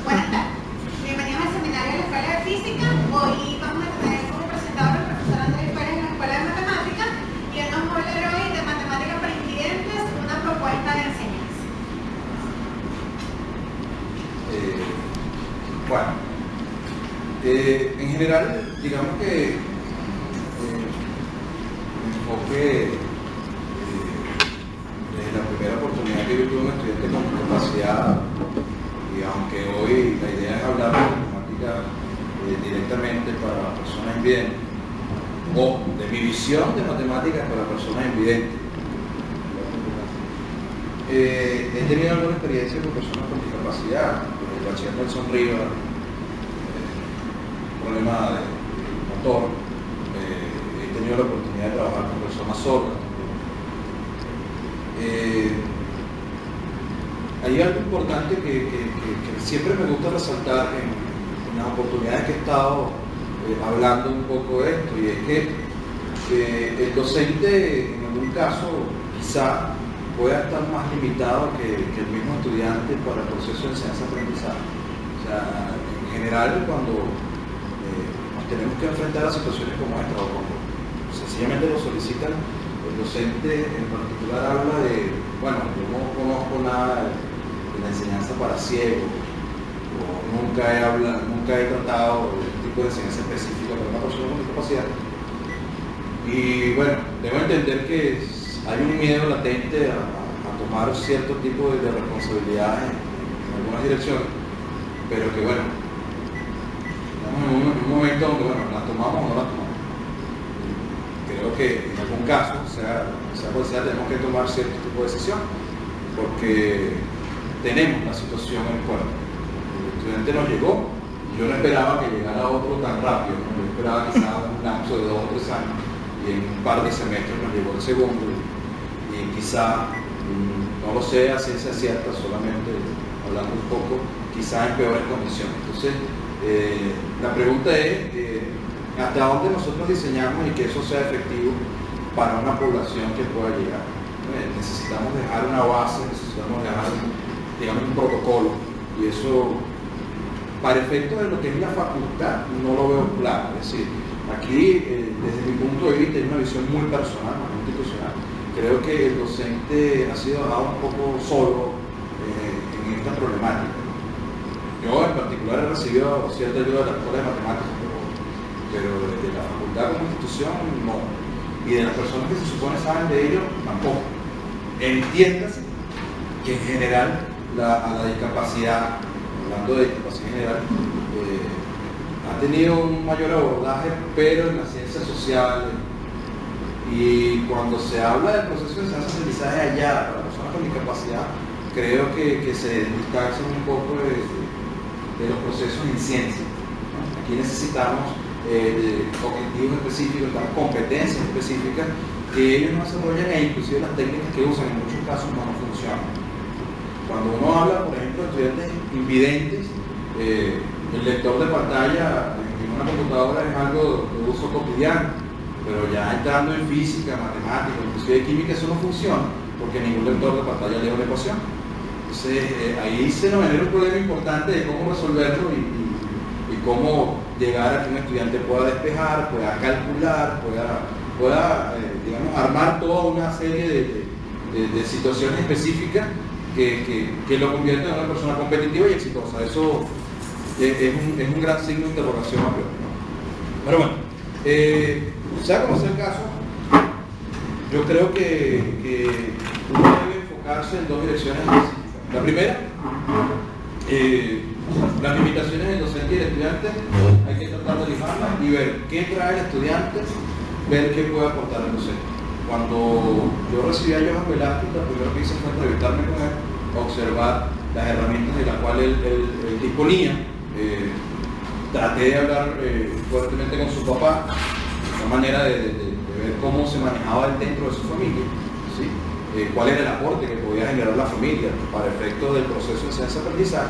Buenas tardes. Bienvenidos al seminario de la Escuela de Física. Hoy vamos a tener como presentador al profesor Andrés Pérez de la Escuela de Matemáticas y él nos va a hablar hoy de matemáticas para invidentes, una propuesta de enseñanza. Bueno, en general, digamos que mi enfoque desde la primera oportunidad que yo tuve un estudiante con discapacidad, y aunque hoy la idea es hablar de matemática directamente para personas invidentes, o de mi visión de matemáticas para personas invidentes, he tenido alguna experiencia con personas con discapacidad. El bachiller Nelson Rivas, problema de motor, he tenido la oportunidad de trabajar con personas sordas. Hay algo importante que siempre me gusta resaltar en las oportunidades que he estado hablando un poco de esto, y es que el docente en algún caso quizá pueda estar más limitado que el mismo estudiante para el proceso de enseñanza-aprendizaje. O sea, en general, cuando nos tenemos que enfrentar a situaciones como esta, o cuando sencillamente lo solicitan, el docente en particular habla de, bueno, yo no conozco nada de la enseñanza para ciegos, o nunca he tratado de un tipo de enseñanza específica para una persona con discapacidad. Y bueno, debo entender que hay un miedo latente a tomar cierto tipo de responsabilidades en algunas direcciones, pero que bueno, estamos en un momento donde, bueno, las tomamos o no las tomamos. Creo que en algún caso, sea cual sea, tenemos que tomar cierto tipo de decisión, porque tenemos la situación en el cuerpo. El estudiante nos llegó, y yo no esperaba que llegara otro tan rápido, ¿no? Yo esperaba quizás un lapso de 2 o 3 años, y en un par de semestres nos llegó el segundo, y quizá, no lo sé a ciencia cierta, solamente hablando un poco, quizá en peores condiciones. Entonces, la pregunta es, ¿hasta dónde nosotros diseñamos y que eso sea efectivo para una población que pueda llegar? Necesitamos dejar una base, necesitamos dejar, digamos, un protocolo, y eso, para efectos de lo que es la facultad, no lo veo claro. Es decir, aquí, desde mi punto de vista, hay una visión muy personal, muy institucional. Creo que el docente ha sido dejado un poco solo en esta problemática. Yo en particular he recibido cierta ayuda de la Escuela de Matemáticas, pero desde la facultad como institución no. Y de las personas que se supone saben de ello, tampoco. Entiéndase que en general a la discapacidad, hablando de discapacidad en general, ha tenido un mayor abordaje, pero en las ciencias sociales. Y cuando se habla del proceso de enseñanza-aprendizaje allá para personas con discapacidad, creo que se distancian un poco de los procesos en ciencia. Aquí necesitamos objetivos específicos, competencias específicas que ellos no desarrollan, e inclusive las técnicas que usan en muchos casos no funcionan. Cuando uno habla, por ejemplo, de estudiantes invidentes, el lector de pantalla en una computadora es algo de uso cotidiano, pero ya entrando en física, matemática, inclusive química, eso no funciona, porque ningún lector de pantalla lee una ecuación. Entonces, ahí se nos genera un problema importante de cómo resolverlo y cómo llegar a que un estudiante pueda despejar, pueda calcular, pueda digamos, armar toda una serie de situaciones específicas que lo convierten en una persona competitiva y exitosa. Eso es un gran signo de interrogación a priori, ¿no? Pero bueno, sea como sea el caso, yo creo que uno debe enfocarse en 2 direcciones específicas. La primera, las limitaciones del docente y del estudiante, hay que tratar de limarlas y ver qué trae el estudiante, ver qué puede aportar el docente. Cuando yo recibí a Johan Velázquez, lo primero que hice fue entrevistarme con él, observar las herramientas de las cuales él disponía. Traté de hablar fuertemente con su papá, una manera de ver cómo se manejaba él dentro de su familia, ¿sí? Cuál era el aporte que podía generar la familia para efectos del proceso de enseñanza-aprendizaje.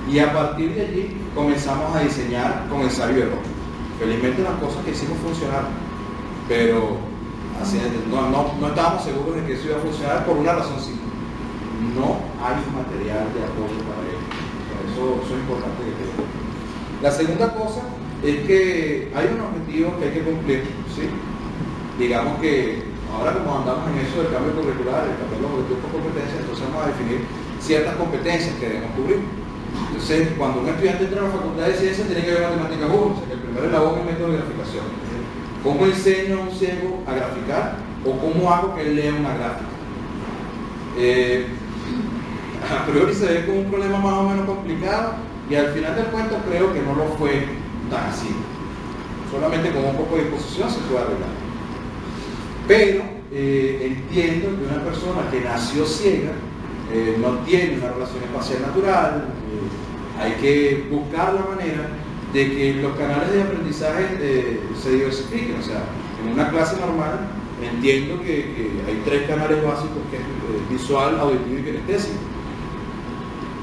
Y a partir de allí comenzamos a diseñar con ensayo y error. Felizmente las cosas que hicimos funcionaron, pero no estábamos seguros de que eso iba a funcionar por una razón simple: no hay material de apoyo para ello. Eso Eso es importante que quede. La segunda cosa es que hay un objetivo que hay que cumplir, ¿sí? Digamos que ahora como andamos en eso del cambio curricular, el cambio de los objetivos por competencias, entonces vamos a definir ciertas competencias que debemos cubrir. Entonces, cuando un estudiante entra a la facultad de ciencias, tiene que ver matemáticas 1, o sea, que el primer eslabón es el método de graficación. ¿Cómo enseño a un ciego a graficar? ¿O cómo hago que él lea una gráfica? A priori se ve como un problema más o menos complicado, y al final del cuento creo que no lo fue tan así. Solamente con un poco de disposición se puede arreglar. Pero entiendo que una persona que nació ciega no tiene una relación espacial natural, hay que buscar la manera de que los canales de aprendizaje se diversifiquen. O sea, en una clase normal entiendo que hay 3 canales básicos, que es visual, auditivo y kinestésico.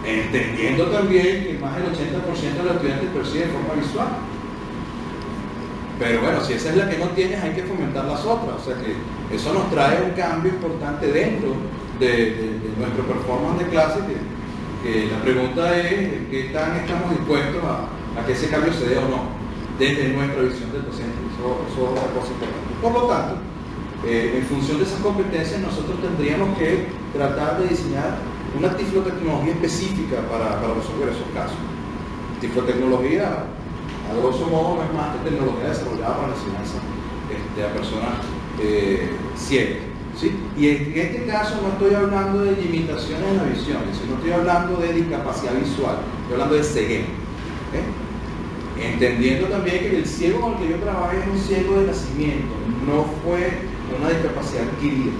Entendiendo también que más del 80% de los estudiantes perciben de forma visual. Pero bueno, si esa es la que no tienes, hay que fomentar las otras. O sea que eso nos trae un cambio importante dentro de nuestro performance de clase, que la pregunta es qué tan estamos dispuestos a que ese cambio se dé o no, desde nuestra visión del docente. Eso es otra cosa importante. Por lo tanto, en función de esas competencias, nosotros tendríamos que tratar de diseñar una tiflotecnología específica para resolver esos casos. Tiflotecnología, a grosso modo, no es más que tecnología desarrollada para la enseñanza a personas ciegas, ¿sí? Y en este caso no estoy hablando de limitaciones en la visión, sino estoy hablando de discapacidad visual, estoy hablando de ceguera, entendiendo también que el ciego con el que yo trabajé es un ciego de nacimiento, no fue una discapacidad adquirida.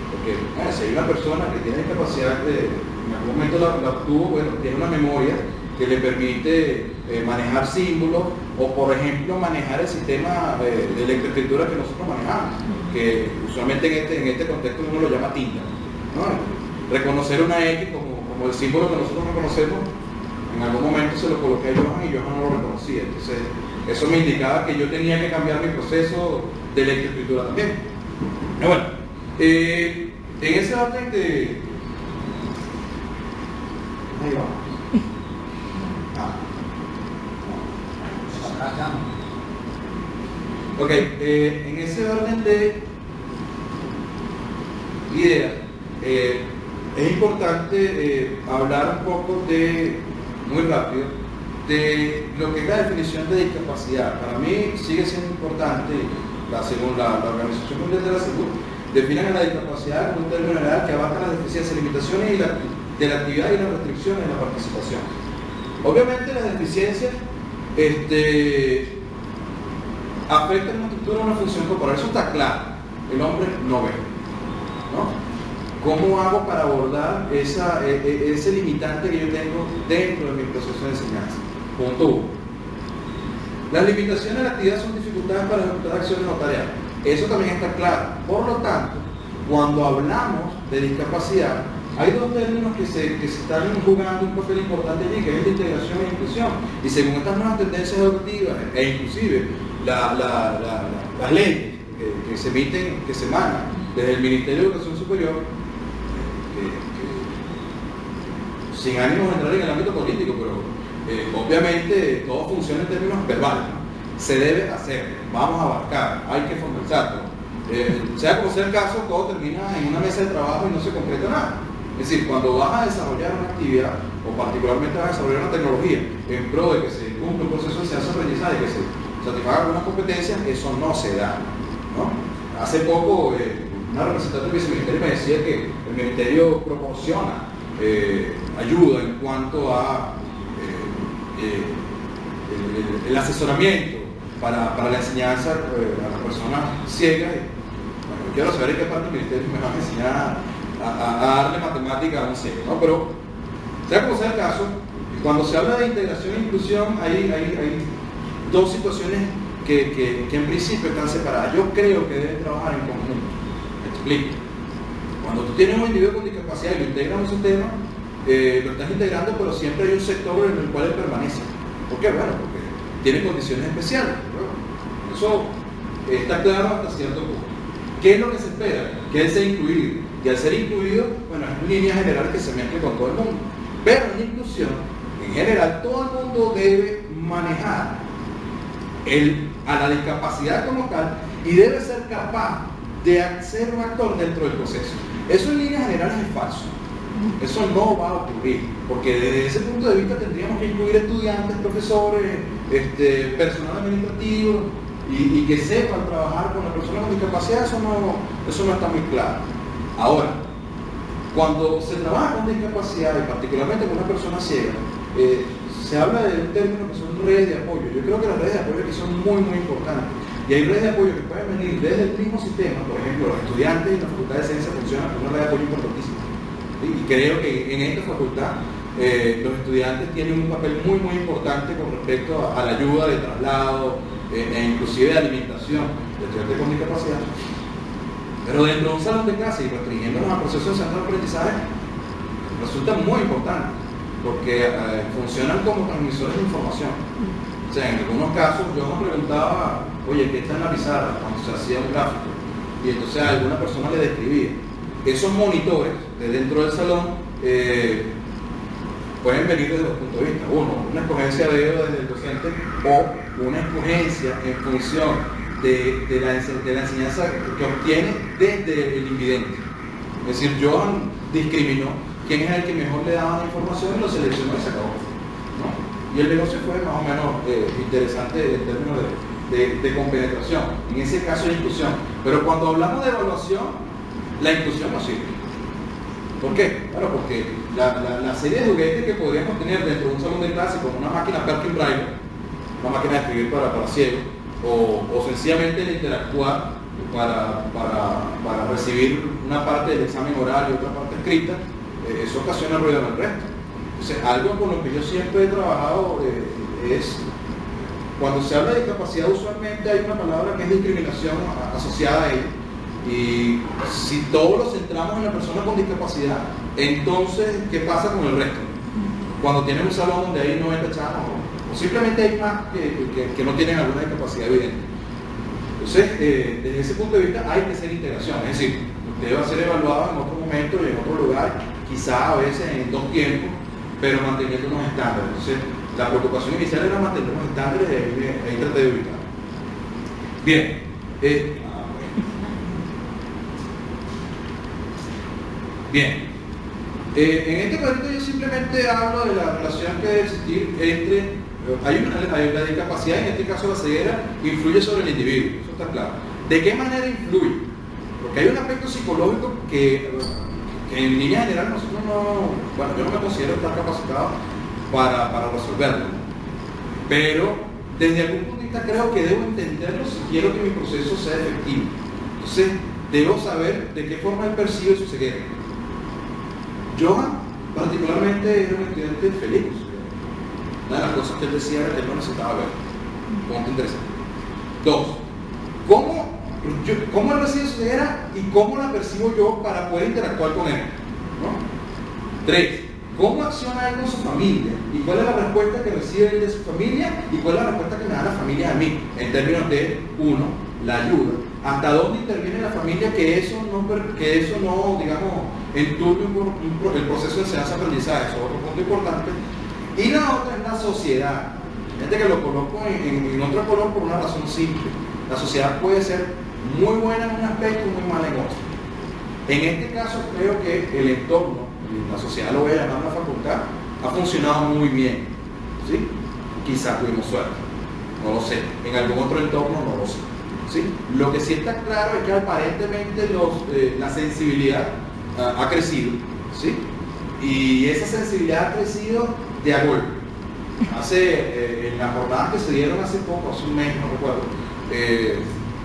Porque si hay una persona que tiene discapacidad, en algún momento la obtuvo, bueno, tiene una memoria que le permite manejar símbolos, o por ejemplo manejar el sistema de lectoescritura que nosotros manejamos, que usualmente en este contexto uno lo llama tinta, ¿no? Reconocer una X como el símbolo que nosotros reconocemos, en algún momento se lo coloqué a Johan y Johan no lo reconocía. Entonces eso me indicaba que yo tenía que cambiar mi proceso de lectoescritura también. Bueno, en ese orden de... Ahí vamos. Ok, en ese orden de ideas, es importante hablar un poco muy rápido, de lo que es la definición de discapacidad. Para mí sigue siendo importante, según la Organización Mundial de la Salud, definen a la discapacidad como un término general que abarca las deficiencias, limitaciones de la actividad y las restricciones en la participación. Obviamente las deficiencias afectan una estructura, una función corporal, eso está claro. El hombre no ve, ¿no? ¿Cómo hago para abordar ese limitante que yo tengo dentro de mi proceso de enseñanza? Punto 1. Las limitaciones de la actividad son dificultades para ejecutar acciones o tareas. Eso también está claro. Por lo tanto, cuando hablamos de discapacidad, hay 2 términos que se están jugando un papel importante allí, que es la integración e inclusión. Y según estas nuevas tendencias educativas, e inclusive las leyes que se emiten, que se emanan desde el Ministerio de Educación Superior, sin ánimo de entrar en el ámbito político, pero obviamente todo funciona en términos verbales, ¿no? Se debe hacer, vamos a abarcar, hay que fomentarlo. Sea como sea el caso, todo termina en una mesa de trabajo y no se concreta nada. Es decir, cuando vas a desarrollar una actividad, o particularmente vas a desarrollar una tecnología, en pro de que se cumpla un proceso de enseñanza-aprendizaje, que se satisfagan algunas competencias, eso no se da, ¿no? Hace poco una representante del viceministerio me decía que el ministerio proporciona ayuda en cuanto a el asesoramiento para la enseñanza a las personas ciegas. Bueno, yo quiero saber en qué parte del ministerio me van a enseñar a darle matemática a un ciego, ¿no? Pero sea como sea el caso, cuando se habla de integración e inclusión hay 2 situaciones que en principio están separadas. Yo creo que deben trabajar en conjunto. Me explico. Cuando tú tienes un individuo con discapacidad y lo integras a un sistema, lo estás integrando, pero siempre hay un sector en el cual él permanece. ¿Por qué? Bueno, porque tiene condiciones especiales. Bueno, eso está claro hasta cierto punto. ¿Qué es lo que se espera? Que él sea incluido. Y al ser incluido, bueno, es una línea general que se mezcle con todo el mundo. Pero en la inclusión, en general todo el mundo debe manejar a la discapacidad como tal y debe ser capaz de ser un actor dentro del proceso. Eso en líneas generales es falso. Eso no va a ocurrir, porque desde ese punto de vista tendríamos que incluir estudiantes, profesores, personal administrativo y que sepan trabajar con las personas con discapacidad. Eso no está muy claro. Ahora, cuando se trabaja con discapacidad y particularmente con una persona ciega, se habla de un término que son redes de apoyo. Yo creo que las redes de apoyo aquí son muy importantes. Y hay redes de apoyo que pueden venir desde el mismo sistema. Por ejemplo, los estudiantes en la Facultad de Ciencias funcionan con una red de apoyo importantísima. Y creo que en esta facultad los estudiantes tienen un papel muy importante con respecto a la ayuda de traslado e inclusive de alimentación de estudiantes con discapacidad. Pero dentro de un salón de clase y restringiéndonos al proceso de centro de aprendizaje resulta muy importante porque funcionan como transmisores de información. O sea, en algunos casos yo me preguntaba, oye, ¿qué está en la pizarra? Cuando se hacía un gráfico. Y entonces a alguna persona le describía. Esos monitores de dentro del salón pueden venir desde dos puntos de vista. Uno, una escogencia de dedo desde el docente o una escogencia en función de la enseñanza que obtiene desde el invidente. Es decir, Johan discriminó quién es el que mejor le daba la información y lo seleccionó y se acabó, ¿no? Y el negocio fue más o menos interesante en términos de compenetración. En ese caso de inclusión. Pero cuando hablamos de evaluación, la inclusión no sirve. ¿Por qué? Claro, porque la serie de juguetes que podríamos tener dentro de un salón de clase como una máquina Perkin Braille, una máquina de escribir para ciegos, o sencillamente el interactuar para recibir una parte del examen oral y otra parte escrita, eso ocasiona ruido en el resto. Entonces, algo con lo que yo siempre he trabajado es, cuando se habla de discapacidad, usualmente hay una palabra que es discriminación asociada a ello. Y si todos lo centramos en la persona con discapacidad, entonces, ¿qué pasa con el resto? Cuando tienen un salón donde hay 90 chamos, o simplemente hay más que no tienen alguna discapacidad evidente. Entonces, desde ese punto de vista hay que hacer integración, es decir, usted va a ser evaluado en otro momento y en otro lugar, quizá a veces en dos tiempos, pero manteniendo unos estándares. Entonces, la preocupación inicial era mantener unos estándares y ahí traté de ubicar. Bien. Bien. En este momento yo simplemente hablo de la relación que debe existir entre la discapacidad, en este caso la ceguera, influye sobre el individuo, eso está claro. ¿De qué manera influye? Porque hay un aspecto psicológico que en línea general nosotros yo no me considero estar capacitado para resolverlo, pero desde algún punto de vista creo que debo entenderlo si quiero que mi proceso sea efectivo. Entonces debo saber de qué forma él percibe su ceguera. Johan particularmente era un estudiante feliz. Una de las cosas que él decía era que él no necesitaba ver. Punto interesante. Dos, ¿cómo él recibe su ceguera y cómo la percibo yo para poder interactuar con él? ¿No? Tres, ¿cómo acciona él con su familia? ¿Y cuál es la respuesta que recibe él de su familia? ¿Y cuál es la respuesta que me da la familia a mí? En términos de, uno, la ayuda. ¿Hasta dónde interviene la familia que eso no digamos, enturbe el proceso de enseñanza-aprendizaje? Eso es otro punto importante. Y la otra es la sociedad. Fíjate que lo coloco en otro color por una razón simple. La sociedad puede ser muy buena en un aspecto y muy mala en otro. En este caso creo que el entorno, la sociedad lo voy a llamar la facultad, ha funcionado muy bien. ¿Sí? Quizás tuvimos suerte, no lo sé. En algún otro entorno no lo sé. ¿Sí? Lo que sí está claro es que aparentemente la sensibilidad ha crecido, ¿sí? Y esa sensibilidad ha crecido de a golpe. En las jornadas que se dieron hace poco, hace un mes, no recuerdo,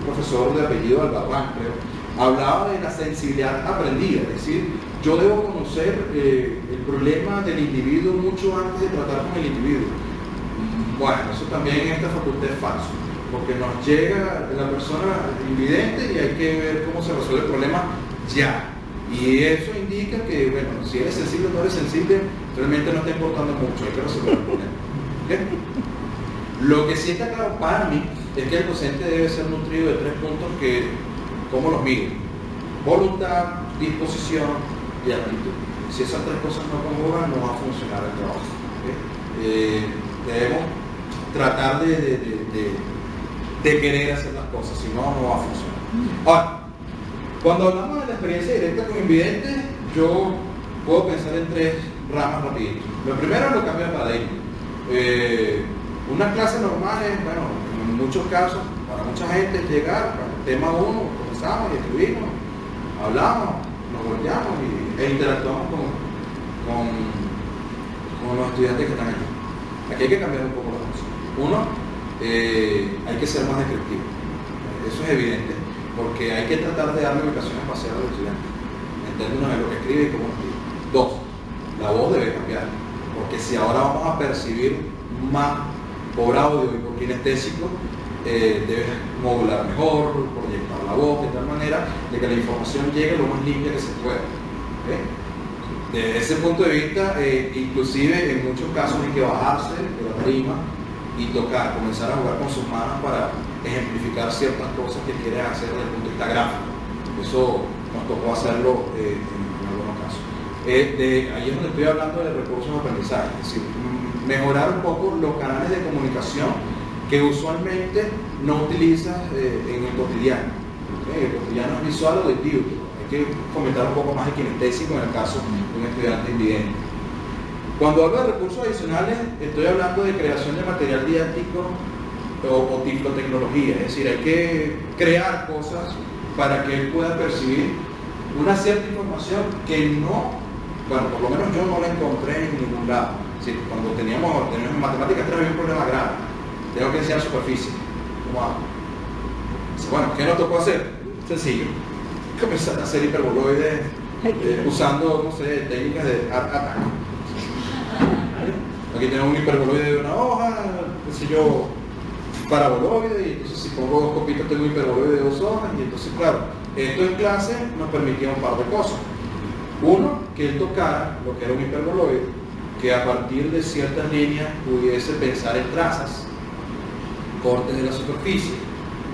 un profesor de apellido Albarrán, creo, hablaba de la sensibilidad aprendida, es decir, yo debo conocer el problema del individuo mucho antes de tratar con el individuo. Bueno, eso también en esta facultad es falso, porque nos llega la persona invidente y hay que ver cómo se resuelve el problema ya. Y eso indica que, bueno, si eres sensible o no eres sensible, realmente no está importando mucho, hay que resolver el problema. ¿Okay? Lo que sí está claro para mí es que el docente debe ser nutrido de 3 puntos que, ¿cómo los mido? Voluntad, disposición y actitud. Si esas 3 cosas no conjugan, no va a funcionar el trabajo. ¿Okay? debemos tratar de querer hacer las cosas, si no, no va a funcionar. Ahora, cuando hablamos de la experiencia directa con invidentes, yo puedo pensar en tres ramas rapidito. Lo primero es lo cambio de paradigma. Una clase normal es, bueno, en muchos casos, para mucha gente es llegar, tema 1, comenzamos y escribimos, hablamos, nos volteamos e interactuamos con los estudiantes que están aquí. Aquí hay que cambiar un poco la cosa. Uno, hay que ser más descriptivo. Eso es evidente, porque hay que tratar de darle ubicación espacial al estudiante, en términos de lo que escribe y cómo escribe. Dos, la voz debe cambiar, porque si ahora vamos a percibir más por audio y por kinestésico, debes modular mejor, proyectar la voz de tal manera de que la información llegue lo más limpia que se pueda. Desde ese punto de vista, inclusive en muchos casos hay que bajarse de la tarima y tocar, comenzar a jugar con sus manos para ejemplificar ciertas cosas que quieres hacer desde el punto de vista gráfico. Eso nos tocó hacerlo en algunos casos. Ahí es donde estoy hablando de recursos de aprendizaje, es decir, mejorar un poco los canales de comunicación que usualmente no utilizas en el cotidiano. El cotidiano es visual o auditivo. Hay que fomentar un poco más el kinestésico en el caso de un estudiante invidente. Cuando hablo de recursos adicionales, estoy hablando de creación de material didáctico o tiflotecnología, es decir, hay que crear cosas para que él pueda percibir una cierta información que no, bueno, por lo menos yo no la encontré en ningún lado. Sí, cuando teníamos en matemáticas había un problema grave, tengo que enseñar superficie. ¿Cómo hago? Bueno, ¿qué nos tocó hacer? Sencillo, comenzar a hacer hiperboloides usando, no sé, técnicas de ataque. Aquí tenemos un hiperboloide de una hoja, qué sé yo, paraboloide, y entonces si pongo dos copitas tengo un hiperboloide de 2 hojas, y entonces claro, esto en clase nos permitía un par de cosas. Uno, que él tocara lo que era un hiperboloide, que a partir de ciertas líneas pudiese pensar en trazas, cortes de la superficie,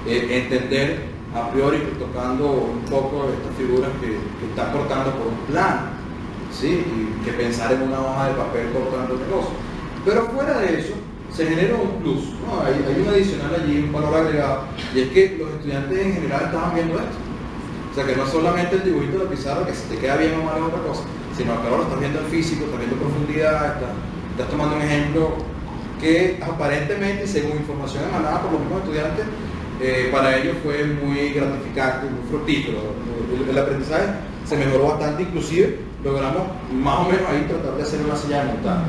entender a priori tocando un poco estas figuras que están cortando por un plano, ¿sí? Y que pensar en una hoja de papel cortando el negocio. Pero fuera de eso, se genera un plus, ¿no? Hay un adicional allí, un valor agregado, y es que los estudiantes en general estaban viendo esto. O sea, que no es solamente el dibujito de la pizarra, que si te queda bien o mal es otra cosa, sino que ahora lo estás viendo en físico, estás viendo profundidad, estás tomando un ejemplo que aparentemente, según información emanada por los mismos estudiantes, para ellos fue muy gratificante, muy fructífero. El aprendizaje se mejoró bastante, inclusive logramos más o menos ahí tratar de hacer una silla de montaje,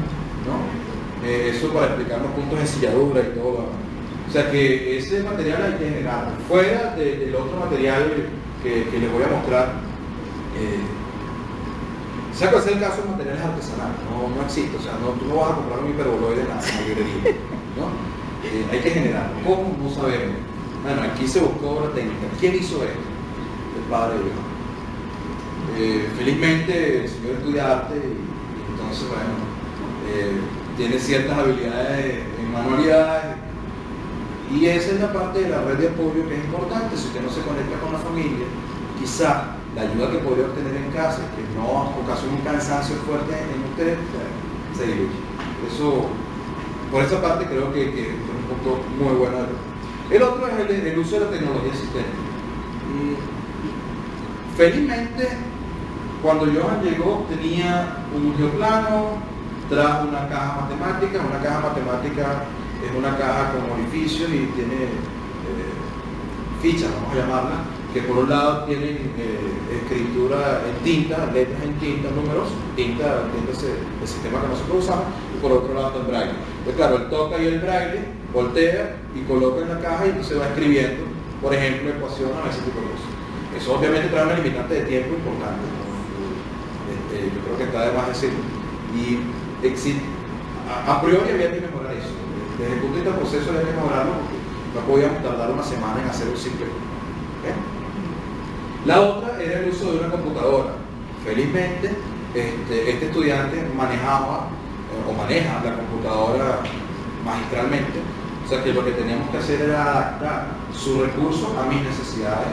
¿no? Eso para explicar los puntos de ensilladura y todo. O sea que ese material hay que generarlo. Fuera del otro material que les voy a mostrar, sea cual sea el caso de materiales artesanales, no existe. O sea, tú no vas a comprar un hiperboloide en la librería, ¿no? Hay que generarlo. ¿Cómo? No sabemos. Bueno, aquí se buscó la técnica. ¿Quién hizo esto? El padre de Dios. Felizmente el señor estudia arte y entonces, bueno, tiene ciertas habilidades en manualidades, y esa es la parte de la red de apoyo que es importante. Si usted no se conecta con la familia, quizá la ayuda que podría obtener en casa, que no ocasiona un cansancio fuerte en usted, se diluye. Eso, por esa parte creo que es un punto muy bueno. El otro es el uso de la tecnología asistente. Felizmente, cuando Johan llegó tenía un geoplano, trajo una caja matemática. Una caja matemática es una caja con orificios y tiene fichas, vamos a llamarla, que por un lado tienen escritura en tinta, letras en tinta, números, tinta es el sistema que nosotros usamos, y por otro lado está el braille. Entonces claro, él toca ahí el braille, voltea y coloca en la caja y entonces va escribiendo, por ejemplo, ecuaciones o ese tipo de cosas. Eso obviamente trae una limitante de tiempo importante, ¿no? Yo creo que está de más decirlo. Y a priori había que mejorar eso. Desde el punto de vista del proceso había que mejorarlo, porque no podíamos tardar una semana en hacer un simple. La otra era el uso de una computadora. Felizmente, este estudiante manejaba o maneja la computadora magistralmente, o sea que lo que teníamos que hacer era adaptar su recurso a mis necesidades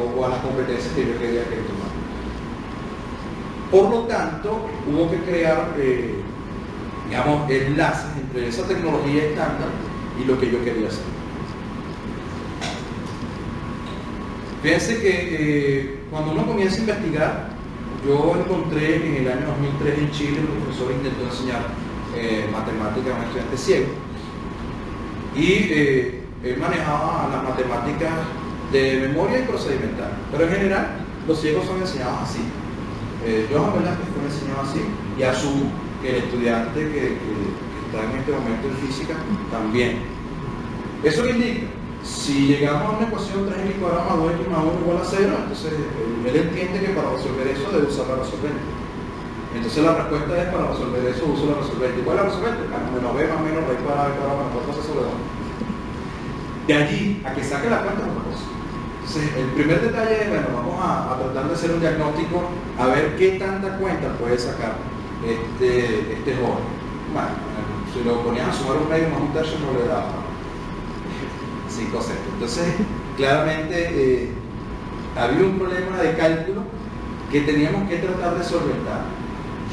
o a las competencias que yo quería que tomara. Por lo tanto, hubo que crear digamos, enlaces entre esa tecnología estándar y lo que yo quería hacer. Fíjense que cuando uno comienza a investigar, yo encontré en el año 2003 en Chile, un profesor intentó enseñar matemáticas a un estudiante ciego, y él manejaba las matemáticas de memoria y procedimental, pero en general los ciegos son enseñados así. Johan Velázquez fue enseñado así, y asumo que el estudiante que está en este momento en física también. ¿Eso qué indica? Si llegamos a una ecuación 3x² más 2x más 1 igual a 0, entonces él entiende que para resolver eso debe usar la resolvente. Entonces la respuesta es: para resolver eso uso la resolvente. ¿Cuál es la resolvente? Menos b más menos raíz cuadrada de menos 4 sobre 2. De allí a que saque la cuenta es otra cosa. Entonces el primer detalle es, bueno, vamos a tratar de hacer un diagnóstico a ver qué tanta cuenta puede sacar este joven. Bueno, si lo ponían a sumar un medio más un tercio no le daba 5 centos. Entonces, claramente había un problema de cálculo que teníamos que tratar de solventar.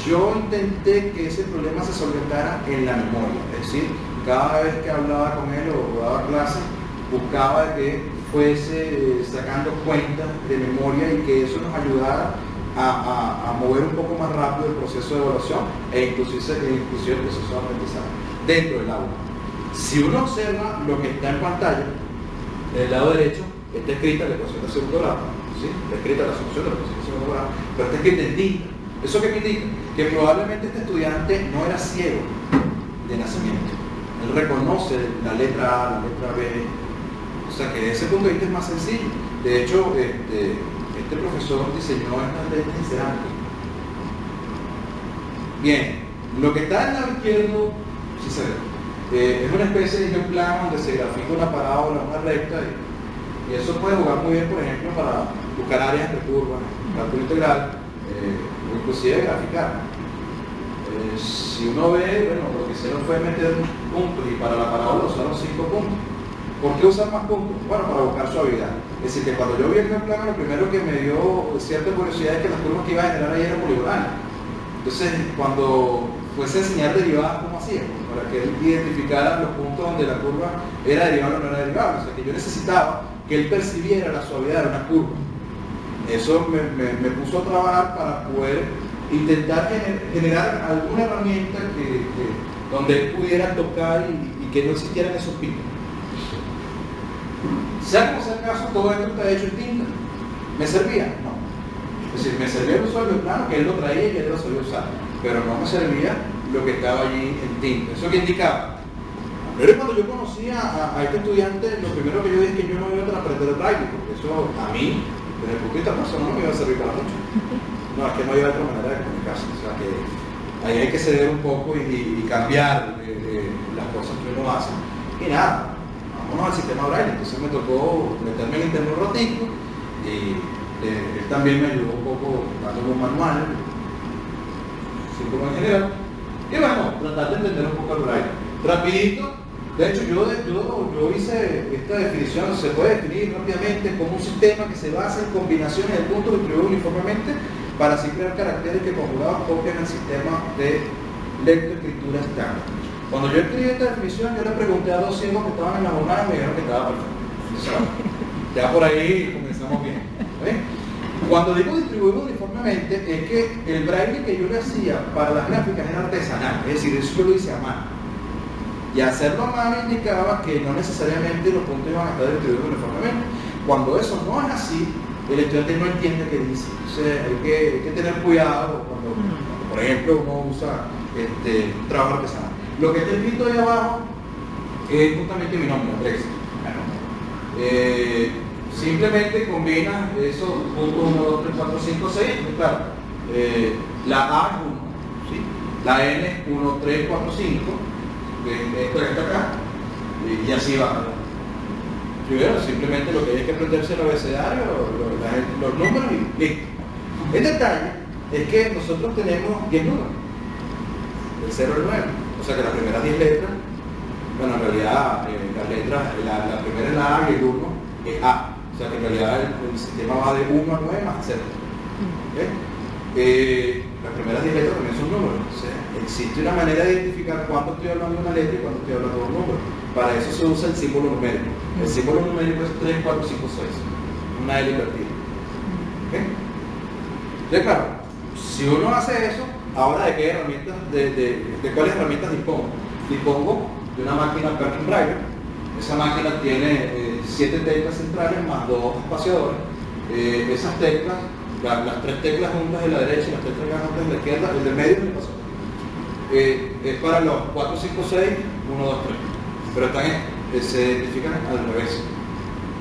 Yo intenté que ese problema se solventara en la memoria, es decir, cada vez que hablaba con él o daba clases, buscaba que fuese sacando cuentas de memoria y que eso nos ayudara a mover un poco más rápido el proceso de evaluación e inclusive el proceso de aprendizaje dentro del aula. Si uno observa lo que está en pantalla, del lado derecho está escrita la ecuación de segundo grado, ¿sí? Está escrita la solución de la ecuación de segundo grado, pero está escrita en tinta. ¿Eso qué me indica? Que probablemente este estudiante no era ciego de nacimiento. Él reconoce la letra A, la letra B, o sea que desde ese punto de vista es más sencillo. De hecho, este profesor diseñó estas lentes en cerámica. Bien, lo que está en el lado izquierdo, sí se ve. Es una especie de plano donde se grafica una parábola, una recta, y eso puede jugar muy bien, por ejemplo, para buscar áreas entre curvas, cálculo integral, o inclusive graficar. Si uno ve, bueno, lo que hicieron fue meter puntos, y para la parábola usaron 5 puntos. ¿Por qué usar más puntos? Bueno, para buscar suavidad. Es decir, que cuando yo vi el plano, lo primero que me dio cierta curiosidad es que las curvas que iba a generar ahí eran poligonales. Entonces, cuando fuese a enseñar derivadas, ¿cómo hacía? Para que él identificara los puntos donde la curva era derivable o no era derivable. O sea, que yo necesitaba que él percibiera la suavidad de una curva. Eso me puso a trabajar para poder intentar generar alguna herramienta donde él pudiera tocar y que no existieran esos picos. Sea como sea el caso, todo esto está hecho en tinta. ¿Me servía? No. Es decir, me servía el usuario de plano, que él lo traía y él lo sabía usar, pero no me servía lo que estaba allí en tinta. ¿Eso qué indicaba? Pero cuando yo conocí a este estudiante, lo primero que yo dije es que yo no iba a aprender el braille, porque eso a mí, desde el punto de vista personal, no me iba a servir para mucho. No, es que no había otra manera de comunicarse. O sea que ahí hay que ceder un poco y cambiar las cosas que uno hace. Y nada, vámonos al sistema braille. Entonces me tocó meterme en el internet un ratico y él también me ayudó un poco dándole un manual, así como en general. Y bueno, tratar de entender un poco el braille. Rapidito. De hecho, yo hice esta definición, se puede definir rápidamente como un sistema que se basa en combinaciones de puntos distribuidos uniformemente para así crear caracteres que conjugados copian el sistema de lectoescritura estándar. Cuando yo escribí esta definición, yo le pregunté a 2 ciegos que estaban en la jornada y me dijeron que estaba perfecto. Entonces, ya por ahí comenzamos bien. ¿Ven? Cuando digo distribuido uniformemente, es que el braille que yo le hacía para las gráficas era artesanal, es decir, eso yo lo hice a mano. Y hacerlo a mano indicaba que no necesariamente los puntos iban a estar distribuidos uniformemente. Cuando eso no es así, el estudiante no entiende qué dice. Entonces hay que tener cuidado cuando, por ejemplo, uno usa un trabajo artesanal. Lo que está escrito ahí abajo es justamente mi nombre, Andrés. Simplemente combina esos puntos 1, 2, 3, 4, 5, 6. Claro, la A es 1, ¿sí? La N es 1, 3, 4, 5. Esto está acá, y así va. Primero, simplemente lo que hay que aprenderse el abecedario, los números y listo. El detalle es que nosotros tenemos 10 números, del 0 al 9, o sea que las primeras 10 letras, bueno, en realidad las letras, la primera es la A y el 1 es A, o sea que en realidad el sistema va de 1 a 9 más 0. ¿Okay? las primeras 10 letras también son números. O sea, existe una manera de identificar cuándo estoy hablando de una letra y cuándo estoy hablando de un número. Para eso se usa el símbolo numérico. El símbolo numérico es 3, 4, 5, 6. Una L invertida. ¿Okay? Entonces, claro, si uno hace eso, ahora de qué herramientas, de cuáles herramientas dispongo. Dispongo de una máquina Perkin-Braille. Esa máquina tiene 7 teclas centrales más 2 espaciadores. Esas teclas, las 3 teclas juntas de la derecha y las 3 teclas juntas de la izquierda, el del medio es el espaciador. Es para los 4, 5, 6, 1, 2, 3. Pero se identifican al revés.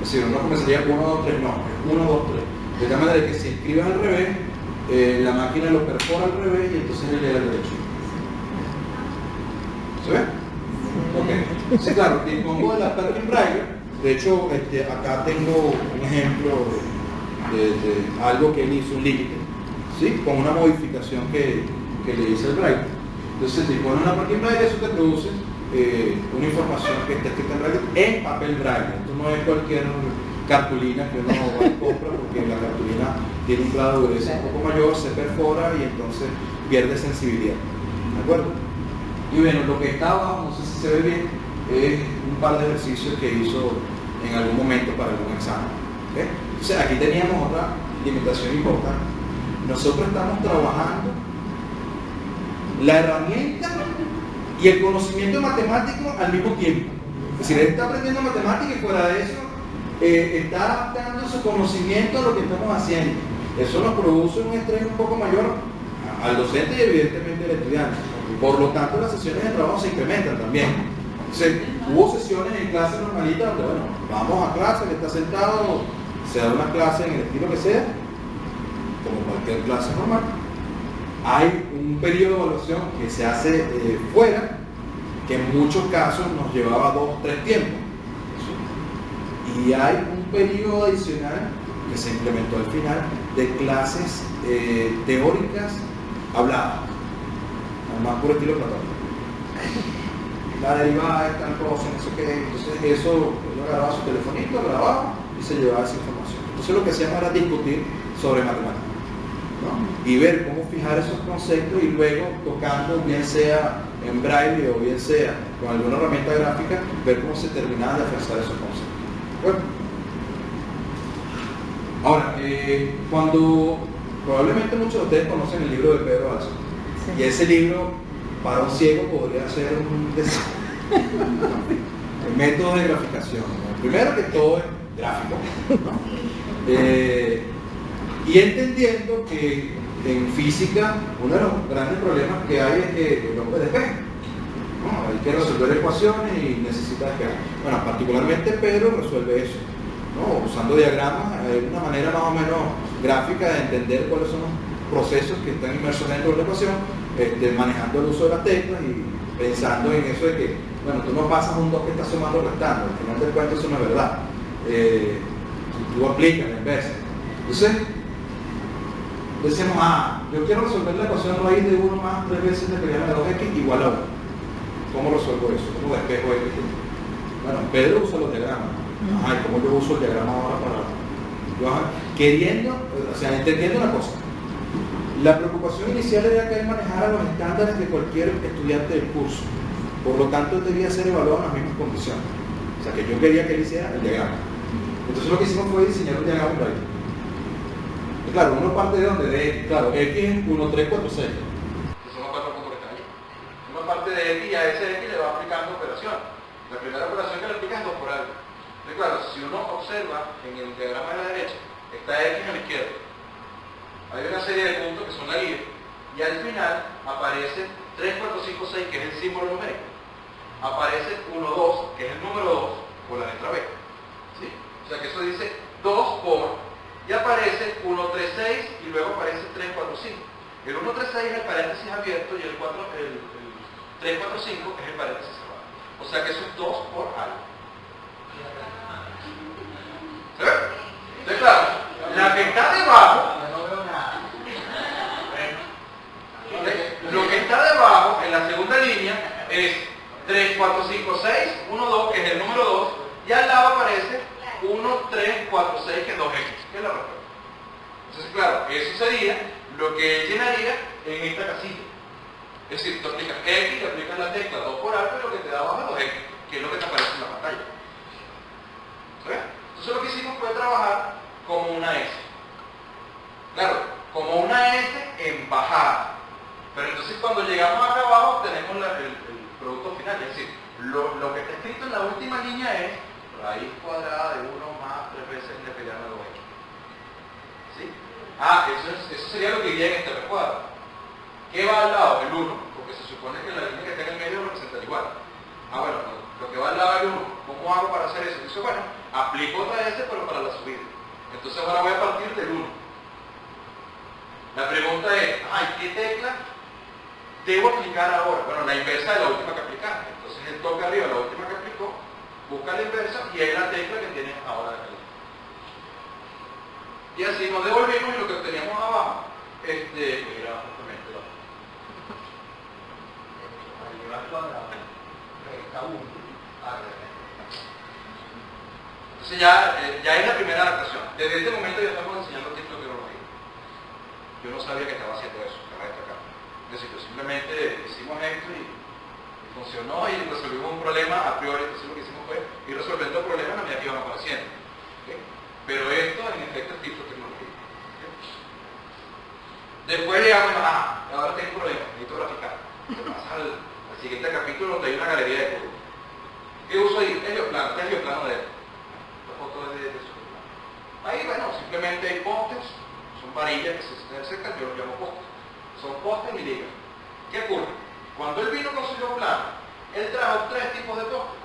Es decir, no comenzaría 1, 2, 3, no, es 1, 2, 3. De tal manera que si escribes al revés, la máquina lo perfora al revés y entonces le lee al derecho. ¿Se ve? Ok. Sí, claro, dispongo de la Perkin-Braille. De hecho, acá tengo un ejemplo de algo que él hizo, un límite, ¿sí? Con una modificación que le hice al Braille. Entonces, dispone una Perkin-Braille, eso te produce una información que está escrita en Braille en papel Braille. Esto no es cualquier cartulina que uno va y compra, porque la cartulina tiene un grado de dureza un poco mayor, se perfora y entonces pierde sensibilidad. ¿De acuerdo? Y bueno, lo que está abajo, no sé si se ve bien, es un par de ejercicios que hizo en algún momento para algún examen. ¿Okay? Entonces aquí teníamos otra limitación importante. Nosotros estamos trabajando la herramienta y el conocimiento matemático al mismo tiempo. Es decir, él está aprendiendo matemáticas y fuera de eso está adaptando su conocimiento a lo que estamos haciendo. Eso nos produce un estrés un poco mayor al docente y evidentemente al estudiante. Por lo tanto, las sesiones de trabajo se incrementan también. Hubo sesiones en clase normalita donde, bueno, vamos a clase, que está sentado, se da una clase en el estilo que sea, como cualquier clase normal. Hay un periodo de evaluación que se hace fuera, que en muchos casos nos llevaba 2 o 3 tiempos. Y hay un periodo adicional que se implementó al final de clases teóricas habladas, además por estilo platónico. La derivada es tal cosa, no sé qué. Entonces eso, él agarraba su telefonito, grababa y se llevaba esa información. Entonces lo que hacíamos era discutir sobre matemáticas, ¿no? Y ver cómo fijar esos conceptos y luego tocando, bien sea en braille o bien sea con alguna herramienta gráfica, ver cómo se terminaban de afianzar esos conceptos. Bueno. Ahora, cuando probablemente muchos de ustedes conocen el libro de Pedro Balso, sí. Y ese libro para un ciego podría ser un desastre. El método de graficación, ¿no? Primero que todo es gráfico, ¿no? Y entendiendo que en física uno de los grandes problemas que hay es que el hombre despeja, ¿no? Hay que resolver ecuaciones y necesita despejar. Bueno, particularmente Pedro resuelve eso, ¿no? Usando diagramas, una manera más o menos gráfica de entender cuáles son los procesos que están inmersos dentro de la ecuación, manejando el uso de las teclas y pensando en eso de que, bueno, tú no pasas un 2 que está sumando o restando, al final del cuento eso no es verdad. Tú aplicas la inversa. Entonces, decimos, yo quiero resolver la ecuación raíz de 1 más 3 veces de pegar de 2x igual a 1. ¿Cómo resuelvo eso? ¿Cómo despejo x? Bueno, Pedro usa los diagramas. ¿Y cómo yo uso el diagrama ahora para...? Entendiendo una cosa. La preocupación inicial era que él manejara los estándares de cualquier estudiante del curso. Por lo tanto, él debía ser evaluado en las mismas condiciones. O sea, que yo quería que él hiciera el diagrama. Entonces lo que hicimos fue diseñar un diagrama braille. Claro, uno parte de donde, claro, x es 1, 3, 4, 6. Que son los 4 puntos que están ahí. Uno parte de x y a ese x le va aplicando operaciones. La primera operación que le aplica es 2 por algo. Entonces, claro, si uno observa en el diagrama de la derecha, está x a la izquierda. Hay una serie de puntos que son la guía. Y al final aparece 3, 4, 5, 6, que es el símbolo numérico. Aparece 1, 2, que es el número 2, por la letra B. ¿Sí? O sea que eso dice 2 por, y aparece 1, 3, 6, y luego aparece 3, 4, 5. El 1, 3, 6 es el paréntesis abierto y el 3, 4, 5 es el paréntesis cerrado. O sea que eso es 2 por algo. ¿Se ve? Entonces, claro, la que está debajo, lo que está debajo, en la segunda línea, es 3, 4, 5, 6, 1, 2, que es el número 2, y al lado aparece 1, 3, 4, 6, que es 2x, que es la respuesta. Entonces, claro, eso sería lo que él llenaría en esta casilla. Es decir, tú aplicas X, le aplicas la tecla 2 por alto y lo que te da abajo es X, que es lo que te aparece en la pantalla. ¿Ves? Entonces lo que hicimos fue trabajar como una S. Claro, como una S en bajada. Pero entonces cuando llegamos acá abajo tenemos el producto final. Es decir, lo que está escrito en la última línea es raíz cuadrada de 1 más 3 veces l pegada a 2x. ¿Sí? Eso sería lo que iría en este recuadro. ¿Qué va al lado? El 1, porque se supone que la línea que está en el medio lo representa igual. Bueno, lo que va al lado del 1, ¿cómo hago para hacer eso? Dice, bueno, aplico otra S pero para la subida. Entonces ahora voy a partir del 1. La pregunta es, ¿qué tecla debo aplicar ahora? Bueno, la inversa de la última que aplicaste. Entonces el toque arriba, la última que aplicó, busca la inversa y es la tecla que tienes ahora aquí. Y así nos devolvimos y lo que teníamos abajo, era justamente la entonces ya es la primera adaptación. Desde este momento ya estamos enseñando cicloteología. Yo no sabía que estaba haciendo eso, cabe destacar. Es decir, simplemente hicimos esto y funcionó y resolvimos un problema a priori. Entonces lo que hicimos fue ir resolviendo problemas a medida que iban apareciendo. ¿Okay? Pero esto en efecto es cicloteología. ¿Okay? Después llegamos ahora tengo un problema, necesito graficar. Te pasas al siguiente capítulo donde hay una galería de curvas. ¿Qué uso ahí? Es geoplano, este es el geoplano de él. La foto es de su geoplano. Ahí, bueno, simplemente hay postes, son varillas que se acercan, yo los llamo postes. Son postes y ligas. ¿Qué ocurre? Cuando él vino con su geoplano, él trajo 3 tipos de postes.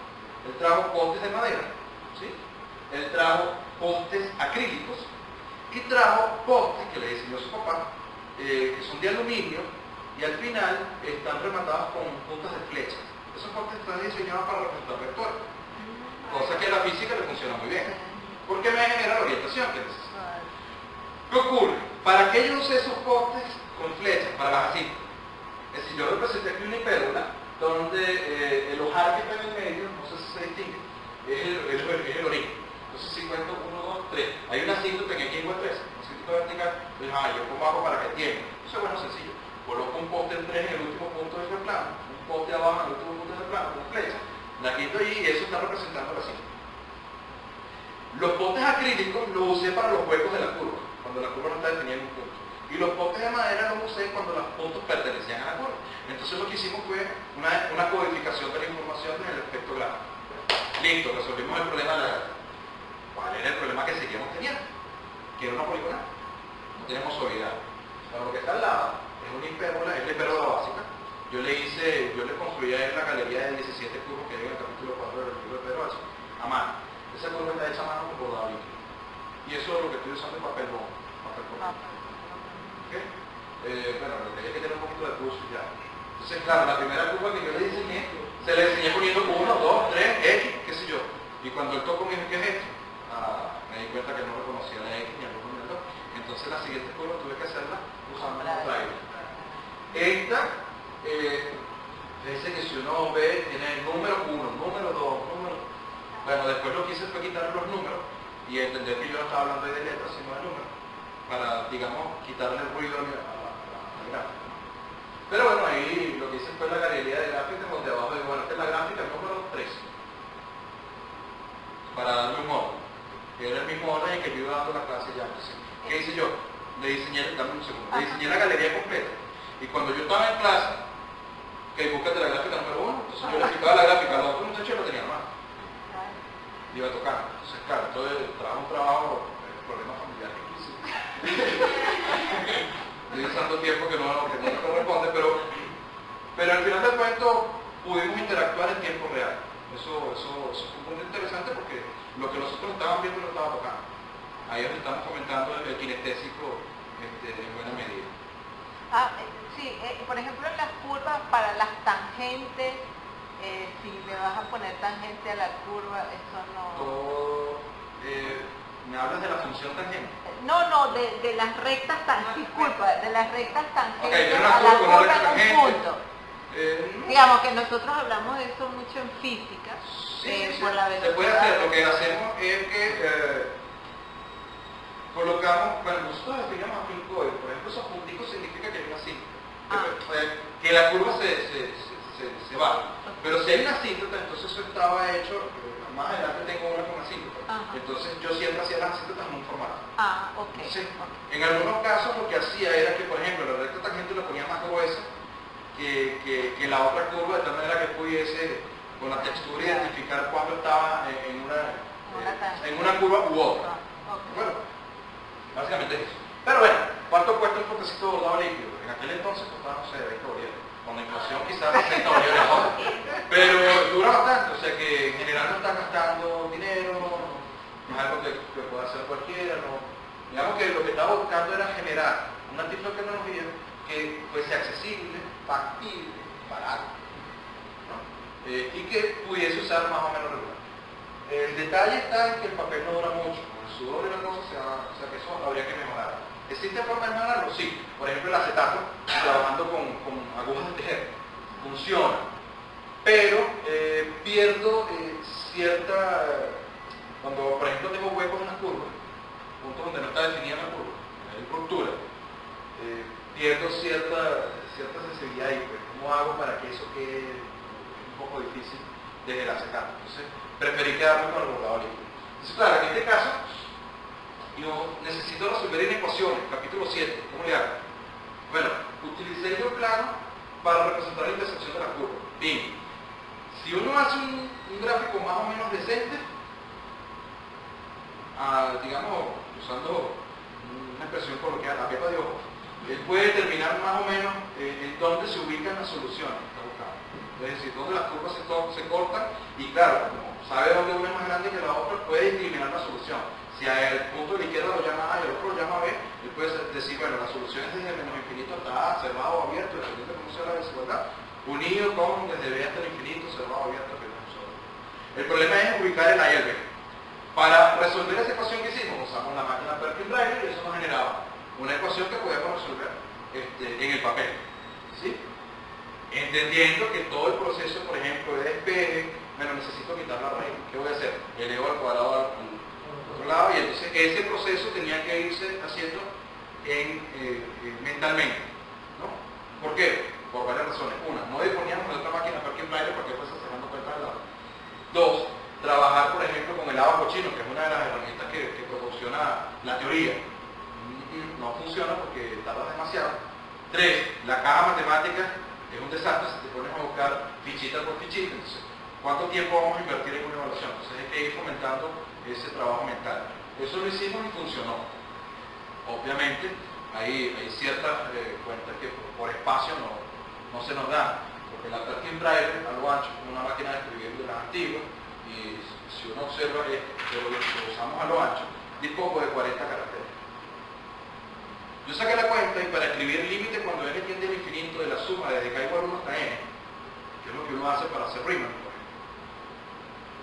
Él trajo postes de madera, ¿sí? Él trajo postes acrílicos y trajo postes que le diseñó su papá, que son de aluminio y al final están rematados con puntas de flechas. Esos postes están diseñados para representar vectores, cosa que a la física le funciona muy bien, porque me genera la orientación que necesito. ¿Qué ocurre? ¿Para qué yo usé esos postes con flechas? Para las así. Es decir, yo representé aquí una hipérbola donde el ojar que está en el medio, no sé si se distingue, es el origen. Entonces si cuento 1, 2, 3, hay una asíntota en X igual 3, una asíntota vertical, entonces yo pongo abajo para que tiemble. Eso es bueno, sencillo. Coloco un poste en 3 en el último punto del plano, un poste abajo en el último punto del plano, con flecha, la quito allí y eso está representando la asíntota. Los postes acrílicos los usé para los huecos de la curva, cuando la curva no está definida en un punto. Y los postes de madera los usé cuando los puntos pertenecían a la curva. Entonces lo que hicimos fue una codificación de la información en el aspecto gráfico. Listo, resolvimos el problema de la gráfica. ¿Cuál era el problema que seguíamos teniendo? Que era una poligonal. No teníamos solidez. Pero lo que está al lado es una hipérbola, es la hipérbola básica. Yo le construí a él la galería de 17 curvos que hay en el capítulo 4 del libro de Pedro Alzo, a mano. Esa curva está hecha a mano con bordado líquido. Y eso es lo que estoy usando en papel bond. ¿Okay? Bueno, lo que hay que tener un poquito de curso ya. Entonces, claro, la primera curva que yo le diseñé, se le diseñé poniendo 1, 2, 3, X, qué sé yo. Y cuando él tocó me dijo, ¿qué es esto? Me di cuenta que no reconocía la X ni el 1 ni el 2. Entonces la siguiente curva tuve que hacerla usando un driver. Esta, dice que si uno ve, tiene el número 1, número 2, número... Bueno, después lo que hice fue quitar los números y entender que yo no estaba hablando de letras, sino de números, para, digamos, quitarle el ruido a la gráfica. Pero bueno, ahí lo que hice fue la galería de gráficas, donde abajo digo, bueno, esta es la gráfica número 3, para darle un orden, que era el mismo orden en que yo iba dando la clase ya. Entonces, ¿qué hice yo? Le diseñé la galería completa. Y cuando yo estaba en clase, que búscate la gráfica número 1, entonces yo le explicaba la gráfica a los otros muchachos y lo tenía mal. Iba a tocar. Entonces, claro, entonces un trabajo, problemas familiares inclusive. Estoy usando tiempo que no me corresponde, pero al final del cuento pudimos interactuar en tiempo real. Eso fue un punto interesante porque lo que nosotros estábamos viendo lo estaba tocando. Ahí es donde estamos comentando el kinestésico en buena medida. Sí, por ejemplo en las curvas para las tangentes, si le vas a poner tangente a la curva, eso no... ¿Me hablas de la función tangente? No, de las rectas tangentes, disculpa, de las rectas tangentes Okay, a la curva en un punto. No. Digamos que nosotros hablamos de eso mucho en física, Sí, por la se puede hacer. Lo que hacemos es que colocamos, bueno, nosotros definimos aquí un código, por ejemplo, esos punticos significa que hay una cinta. que la curva se baja. Pero si hay una asíntota, entonces eso estaba hecho, más adelante tengo una con asíntota. Entonces yo siempre hacía las asíntotas en un formato. Ok. Sí. En algunos casos lo que hacía era que, por ejemplo, la recta tangente la ponía más gruesa que la otra curva, de tal manera que pudiese con la textura identificar cuándo estaba en una curva u otra. Bueno, básicamente es eso. Pero bueno, ¿cuánto cuesta un potecito de bordado líquido? En aquel entonces costaba, no sé, 20 bolívares. Con la inflación quizás 60 bolívares ahora. Pero dura bastante, o sea que en general no están gastando dinero, no es algo que pueda hacer cualquiera, no. Digamos que lo que estaba buscando era generar una tipo de tecnología que fuese accesible, factible, barato, ¿no? Y que pudiese usar más o menos regular. El detalle está en que el papel no dura mucho, con el sudor y la cosa, o sea que eso habría que mejorar. ¿Existe forma de mejorarlo? Sí. Por ejemplo, el acetato, trabajando con agujas de tejer, funciona. Pero pierdo cierta... Cuando, por ejemplo, tengo huecos en las curvas, puntos donde no está definida la curva, hay ruptura, pierdo cierta sensibilidad ahí. Pues, ¿cómo hago para que eso quede un poco difícil desde el acetato? Entonces, preferí quedarme con el bordado líquido. Entonces, claro, en este caso, yo necesito resolver inecuaciones, capítulo 7, ¿cómo le hago? Bueno, utilicé el plano para representar la intersección de la curva. Bien, si uno hace un gráfico más o menos decente, digamos, usando una expresión coloquial, la pepa de ojo, él puede determinar más o menos en dónde se ubican las soluciones que está buscando. Es decir, dónde las curvas se cortan y claro, como sabe dónde una es más grande que la otra, puede discriminar la solución. Si el punto de la izquierda lo llama A y el otro lo llama B, él puede decir, bueno, la solución es desde menos infinito hasta A, cerrado o abierto, dependiendo de cómo sea la desigualdad, unido con desde B hasta el infinito, cerrado o abierto, dependiendo de el problema es ubicar el A y el B. Para resolver esa ecuación que hicimos, usamos la máquina Perkin-Braille y eso nos generaba una ecuación que podemos resolver en el papel. ¿Sí? Entendiendo que todo el proceso, por ejemplo, de despeje, bueno, necesito quitar la raíz. ¿Qué voy a hacer? Elevo al cuadrado al otro lado y entonces ese proceso tenía que irse haciendo mentalmente. ¿No? ¿Por qué? Por varias razones. Una, no disponíamos de otra máquina Perkin-Braille porque fuese sacando cuenta del lado. Dos, trabajar, por ejemplo, con el abaco chino, que es una de las herramientas que proporciona la teoría. No funciona porque tarda demasiado. Tres, la caja matemática es un desastre si te pones a buscar fichita por fichita. Entonces, ¿cuánto tiempo vamos a invertir en una evaluación? Entonces hay que ir fomentando ese trabajo mental. Eso lo hicimos y funcionó. Obviamente, hay ciertas cuentas que por espacio no se nos dan. Porque la Perkin-Braille a lo ancho es una máquina de escribir de las antiguas y si uno observa lo usamos a lo ancho, dispongo de 40 caracteres. Yo saqué la cuenta y para escribir límite cuando n tiende al infinito de la suma desde k igual 1 hasta n, que es lo que uno hace para hacer Riemann, por ejemplo,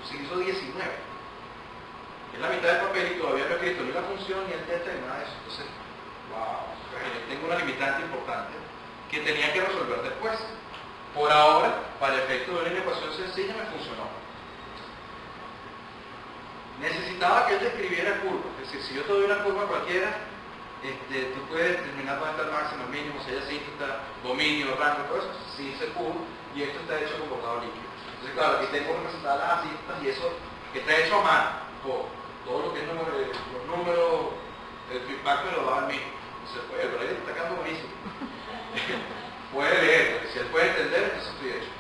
se hizo 19. Es la mitad del papel y todavía no he escrito ni la función, ni el delta, ni nada de eso. Entonces, wow, tengo una limitante importante que tenía que resolver después. Por ahora, para el efecto de una ecuación sencilla, me funcionó. Necesitaba que él describiera curvas. Es decir, si yo te doy una curva cualquiera, tú puedes determinar dónde está el máximo, el mínimo, si hay asíntota, dominio, rango, todo eso, si se curva, y esto está hecho con bordado líquido. Entonces, claro, aquí tengo representadas las asíntotas y eso que está hecho a mano, todo lo que es los números, el feedback me lo da al mismo. Se puede, pero ahí está quedando buenísimo. Puede leer, porque si él puede entender, entonces estoy hecho.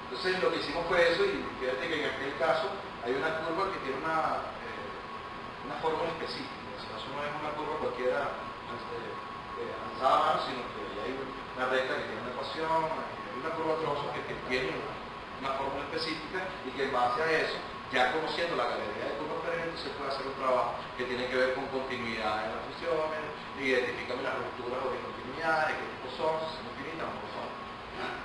Entonces lo que hicimos fue eso y fíjate que en aquel caso hay una curva que tiene una fórmula específica. O sea, eso no es una curva cualquiera avanzada a mano, sino que hay una recta que tiene una ecuación, hay una curva trozo que tiene una fórmula específica y que en base a eso, ya conociendo la galería de curvas permanentes, se puede hacer un trabajo que tiene que ver con continuidad en las funciones, identificarme las rupturas o discontinuidades, qué tipo son, si son infinitas o no son.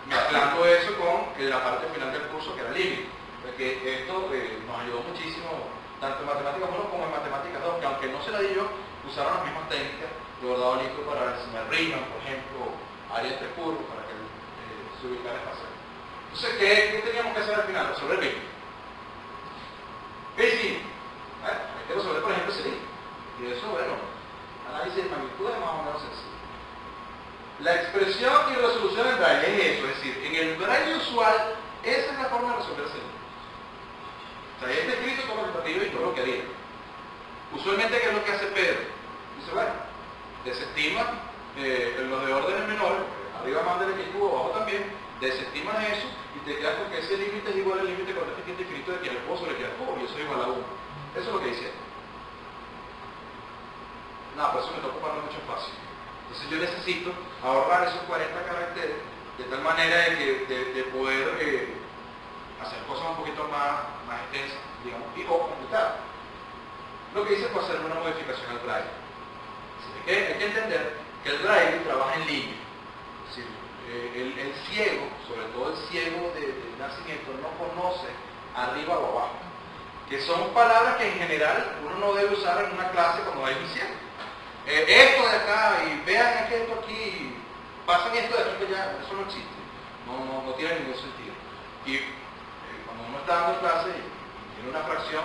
Mezclando eso con la parte final del curso que era límite, porque esto nos ayudó muchísimo, tanto en matemáticas 1 como en matemáticas 2, que aunque no se la di yo, usaron las mismas técnicas de bordado líquido para enseñar Riemann, por ejemplo, área entre curvas, para que se ubicara espacial. Entonces, ¿qué teníamos que hacer al final? Resolver límite. ¿Qué hicimos? Hay que resolver, por ejemplo, ese límite. Y eso, bueno, análisis de magnitudes más o menos sencillo. La expresión y resolución porquería. Usualmente, ¿qué es lo que hace Pedro? Dice, bueno, desestima los de órdenes menores, arriba manda el equipo, abajo también, desestimas eso y te quedas con que ese límite es igual al límite coeficiente infinito de quién el cubo sobre quién el cubo, y eso es igual a 1. Eso es lo que dice. No, por eso me está ocupando mucho espacio. Entonces yo necesito ahorrar esos 40 caracteres de tal manera de poder hacer cosas un poquito más extensas, digamos, y o complicadas. Lo que hice fue hacer una modificación al braille. Hay que entender que el braille trabaja en línea. Es decir, el ciego, sobre todo el ciego de nacimiento, no conoce arriba o abajo, que son palabras que en general uno no debe usar en una clase cuando hay un ciego. Esto de acá, y vean que esto aquí, pasen esto de aquí que ya, eso no existe, no tiene ningún sentido. Y cuando uno está dando clase y tiene una fracción,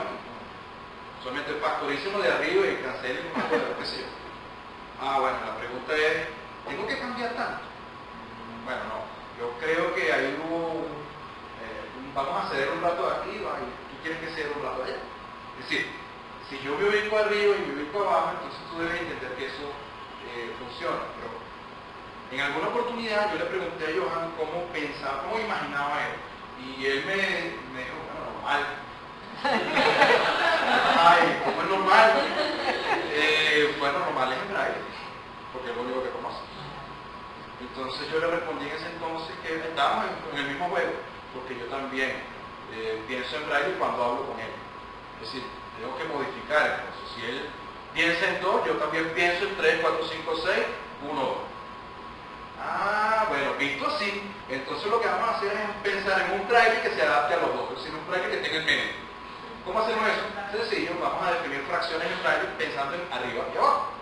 solamente factorice uno de arriba y cancele lo que sea. Bueno, la pregunta es, ¿tengo que cambiar tanto? Bueno, no, yo creo que ahí hubo, vamos a ceder un rato de arriba y tú quieres que ceda un rato allá. Es decir, si yo me ubico arriba y me ubico abajo, entonces tú debes entender que eso funciona. Pero en alguna oportunidad yo le pregunté a Johan cómo pensaba, cómo imaginaba él. Y él me dijo, bueno, normal. Ay, ¿cómo es normal? Bueno, normal es en braille, porque es lo único que conoce. Entonces yo le respondí en ese entonces que estábamos en el mismo juego, porque yo también pienso en braille cuando hablo con él. Es decir, tengo que modificar entonces. Si él piensa en 2, yo también pienso en 3, 4, 5, 6, 1, 2. Bueno, visto así, entonces lo que vamos a hacer es pensar en un braille que se adapte a los dos, es decir, un braille que tenga el medio. ¿Cómo hacemos eso? Sencillo, vamos a definir fracciones en braille pensando en arriba y abajo.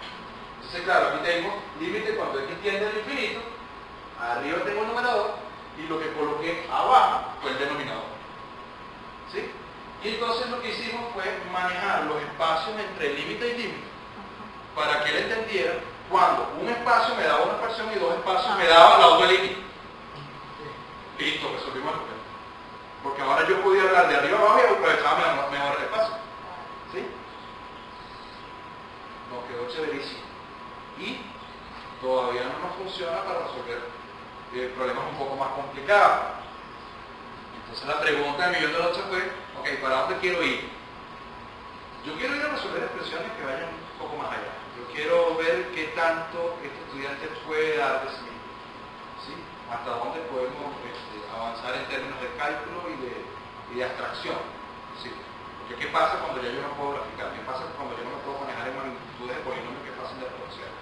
Entonces, claro, aquí tengo límite cuando x tiende al infinito, arriba tengo el numerador, y lo que coloqué abajo fue el denominador. ¿Sí? Y entonces lo que hicimos fue manejar los espacios entre límite y límite, para que él entendiera cuando un espacio me daba una fracción y dos espacios me daba la otra límite. Listo, resolvimos el problema. Porque ahora yo podía hablar de arriba abajo y aprovechaba mejor el espacio. ¿Sí? Nos quedó chéverísimo. Y todavía no nos funciona para resolver problemas un poco más complicados. Entonces la pregunta de $1.000.000 fue, ok, ¿para dónde quiero ir? Yo quiero ir a resolver expresiones que vayan un poco más allá. Yo quiero ver qué tanto este estudiante puede dar de sí mismo. ¿Sí? Hasta dónde podemos avanzar en términos de cálculo y de abstracción. ¿Sí? Porque ¿qué pasa cuando ya yo no puedo graficar? ¿Qué pasa cuando yo no me puedo manejar en magnitudes de polinomios que pasen de reproducción?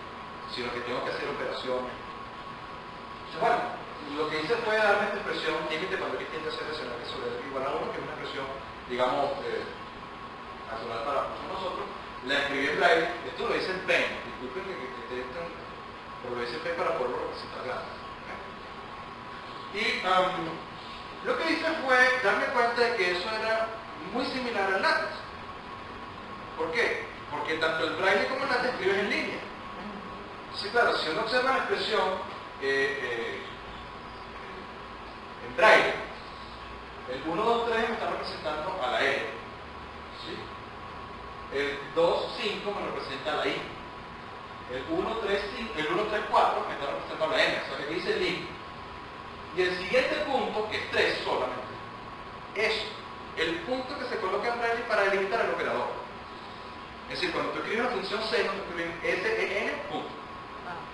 Sino que tengo que hacer operaciones. Entonces, bueno, lo que hice fue darme esta expresión límite cuando x tiende a ser racional que sobre igual a 1, que es una expresión, digamos, natural para nosotros. La escribí en braille. Esto lo hice en Paint. Disculpen que pero lo hice en Paint para poderlo representar grande. Y lo que hice fue darme cuenta de que eso era muy similar al látex. ¿Por qué? Porque tanto el braille como el látex escribes en línea. Sí, claro, si uno observa la expresión en braille, el 1, 2, 3 me está representando a la L. ¿Sí? El 2, 5 me representa a la I. El 1, 3, 4 me está representando a la N, o sea que dice línea. Y el siguiente punto, que es 3 solamente, es el punto que se coloca en braille para delimitar el operador. Es decir, cuando tú escribes una función seno, tú escribes S-E-N, punto.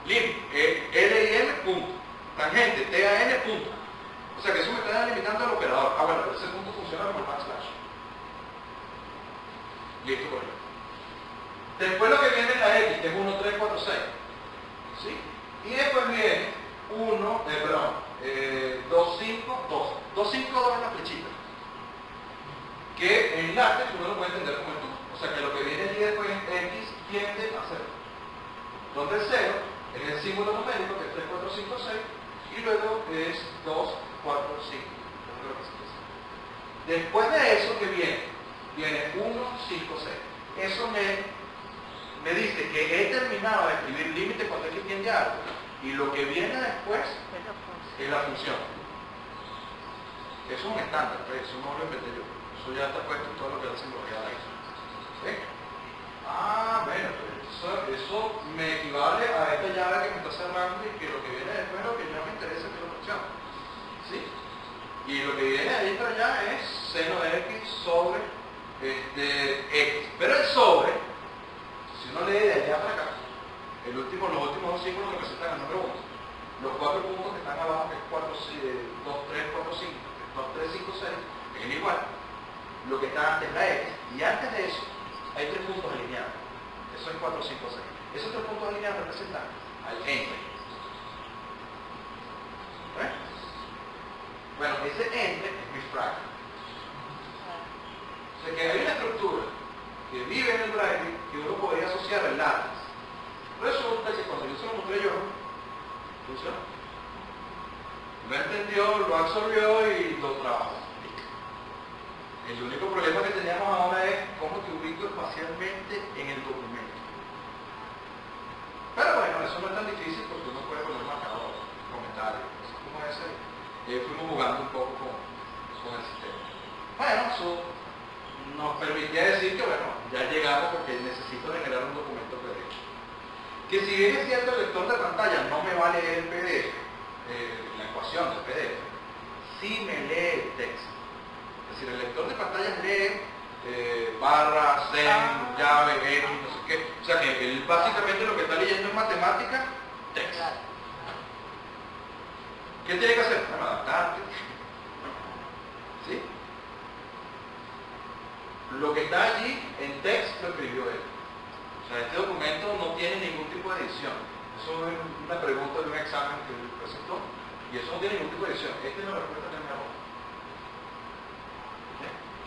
Límite, L y M, punto. Tangente, T-A-N, punto. O sea que eso me está delimitando el operador. Bueno, pero ese punto funciona como el backslash. Listo, por ejemplo. Después lo que viene es la X, que es 1, 3, 4, 6. ¿Sí? Y después viene 2, 5, 2. 2, 5, 2 es la flechita. Que en látex uno lo puede entender como el 2. O sea que lo que viene allí después es X tiende a 0. Donde el 0 es el símbolo numérico, que es 3, 4, 5, 6. Y luego es 2, 4, 5. Después de eso que viene 1, 5, 6. Eso me dice que he terminado de escribir límite cuando x tiende a algo. Y lo que viene después es la función. Eso es un estándar, pues, eso no lo inventé yo. Eso ya está puesto en todo lo que hacen bloquear ahí. ¿Ven? Ah, bueno, pues eso me equivale a esta llave que me está cerrando y que lo que viene después es lo que ya me interesa que es la opción. ¿Sí? Y lo que viene ahí para allá es seno de x sobre x. Pero el sobre, si uno lee de allá para acá, los últimos dos símbolos representan el número 1. Los 4 puntos que están abajo, que es 2, 3, 4, 5, 2, 3, 5, 6, es el igual. Lo que está antes es la x. Y antes de eso, hay 3 puntos alineados. Eso es 4, 5, 6. Esos 3 puntos alineados representan al entre. ¿Ven? Bueno, ese entre es mi frac. O sea que hay una estructura que vive en el braille que uno podría asociar al lápiz. Resulta que cuando yo se lo mostré yo, funcionó. Lo entendió, lo absorbió y lo trabajó. El único problema que teníamos ahora es cómo te ubico espacialmente en el documento. Pero bueno, eso no es tan difícil porque uno puede poner marcador, comentarios, cosas como ese. Fuimos jugando un poco con el sistema. Bueno, eso nos permitía decir que bueno, ya llegamos porque necesito generar un documento PDF. Que si bien es cierto el lector de pantalla no me va a leer el PDF, la ecuación del PDF, sí me lee el texto. Es decir, el lector de pantallas lee barra, zen, llave, x, no sé qué. O sea que él básicamente lo que está leyendo es matemática, texto. ¿Qué tiene que hacer? Bueno, adaptarte. ¿Sí? Lo que está allí en text lo escribió él. O sea, este documento no tiene ningún tipo de edición. Eso es una pregunta de un examen que él presentó. Y eso no tiene ningún tipo de edición. Esta es la respuesta que me hago.